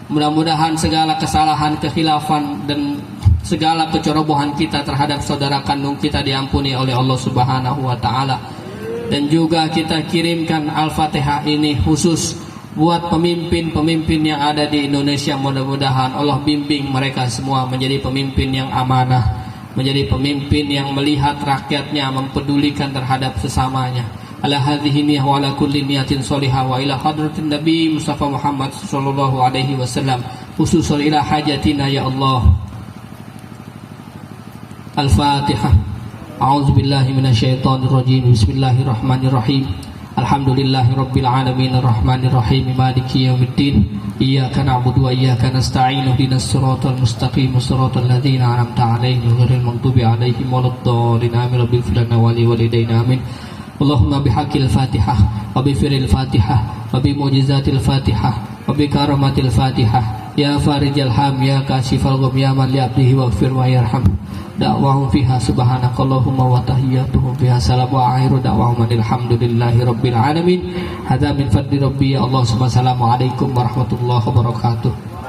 Mudah-mudahan segala kesalahan, kekhilafan, dan segala kecerobohan kita terhadap saudara kandung kita diampuni oleh Allah Subhanahu wa Ta'ala. Dan juga kita kirimkan Al-Fatihah ini khusus buat pemimpin-pemimpin yang ada di Indonesia. Mudah-mudahan Allah bimbing mereka semua menjadi pemimpin yang amanah, menjadi pemimpin yang melihat rakyatnya, mempedulikan terhadap sesamanya. Ala hadhihi niyyah wa ala kulli niyatin shalihah wa ila hadratin Nabi Mustafa Muhammad sallallahu alaihi wasallam. Khususan ila hajatina ya Allah. Al-Fatihah. A'udzu billahi minasyaitonir rajim. Bismillahirrahmanirrahim. Alhamdulillahi rabbil alamin arrahmanir rahim maliki yaumiddin. Iyyaka na'budu wa iyyaka nasta'in. Ihdinas siratal mustaqim siratal ladzina an'amta 'alaihim ghairil maghdubi 'alaihim waladdallin. Amin. Rabbighfir lana wa li walidayna. Amin. Allahumma bihaqqil Fatihah wa bi firil Fatihah wa bi mu'jizatil Fatihah wa bi karamatil Fatihah ya farijal ham ya kasifal gham ya man li abdihi waghfir wa yarham. Da'wahum fiha subhanakallahumma wa tahiyyatuhum fiha salam wa akhiru da'wahum alhamdulillahi rabbil alamin. Hadza min fadli rabbi ya Allah. Assalamualaikum warahmatullahi wabarakatuh.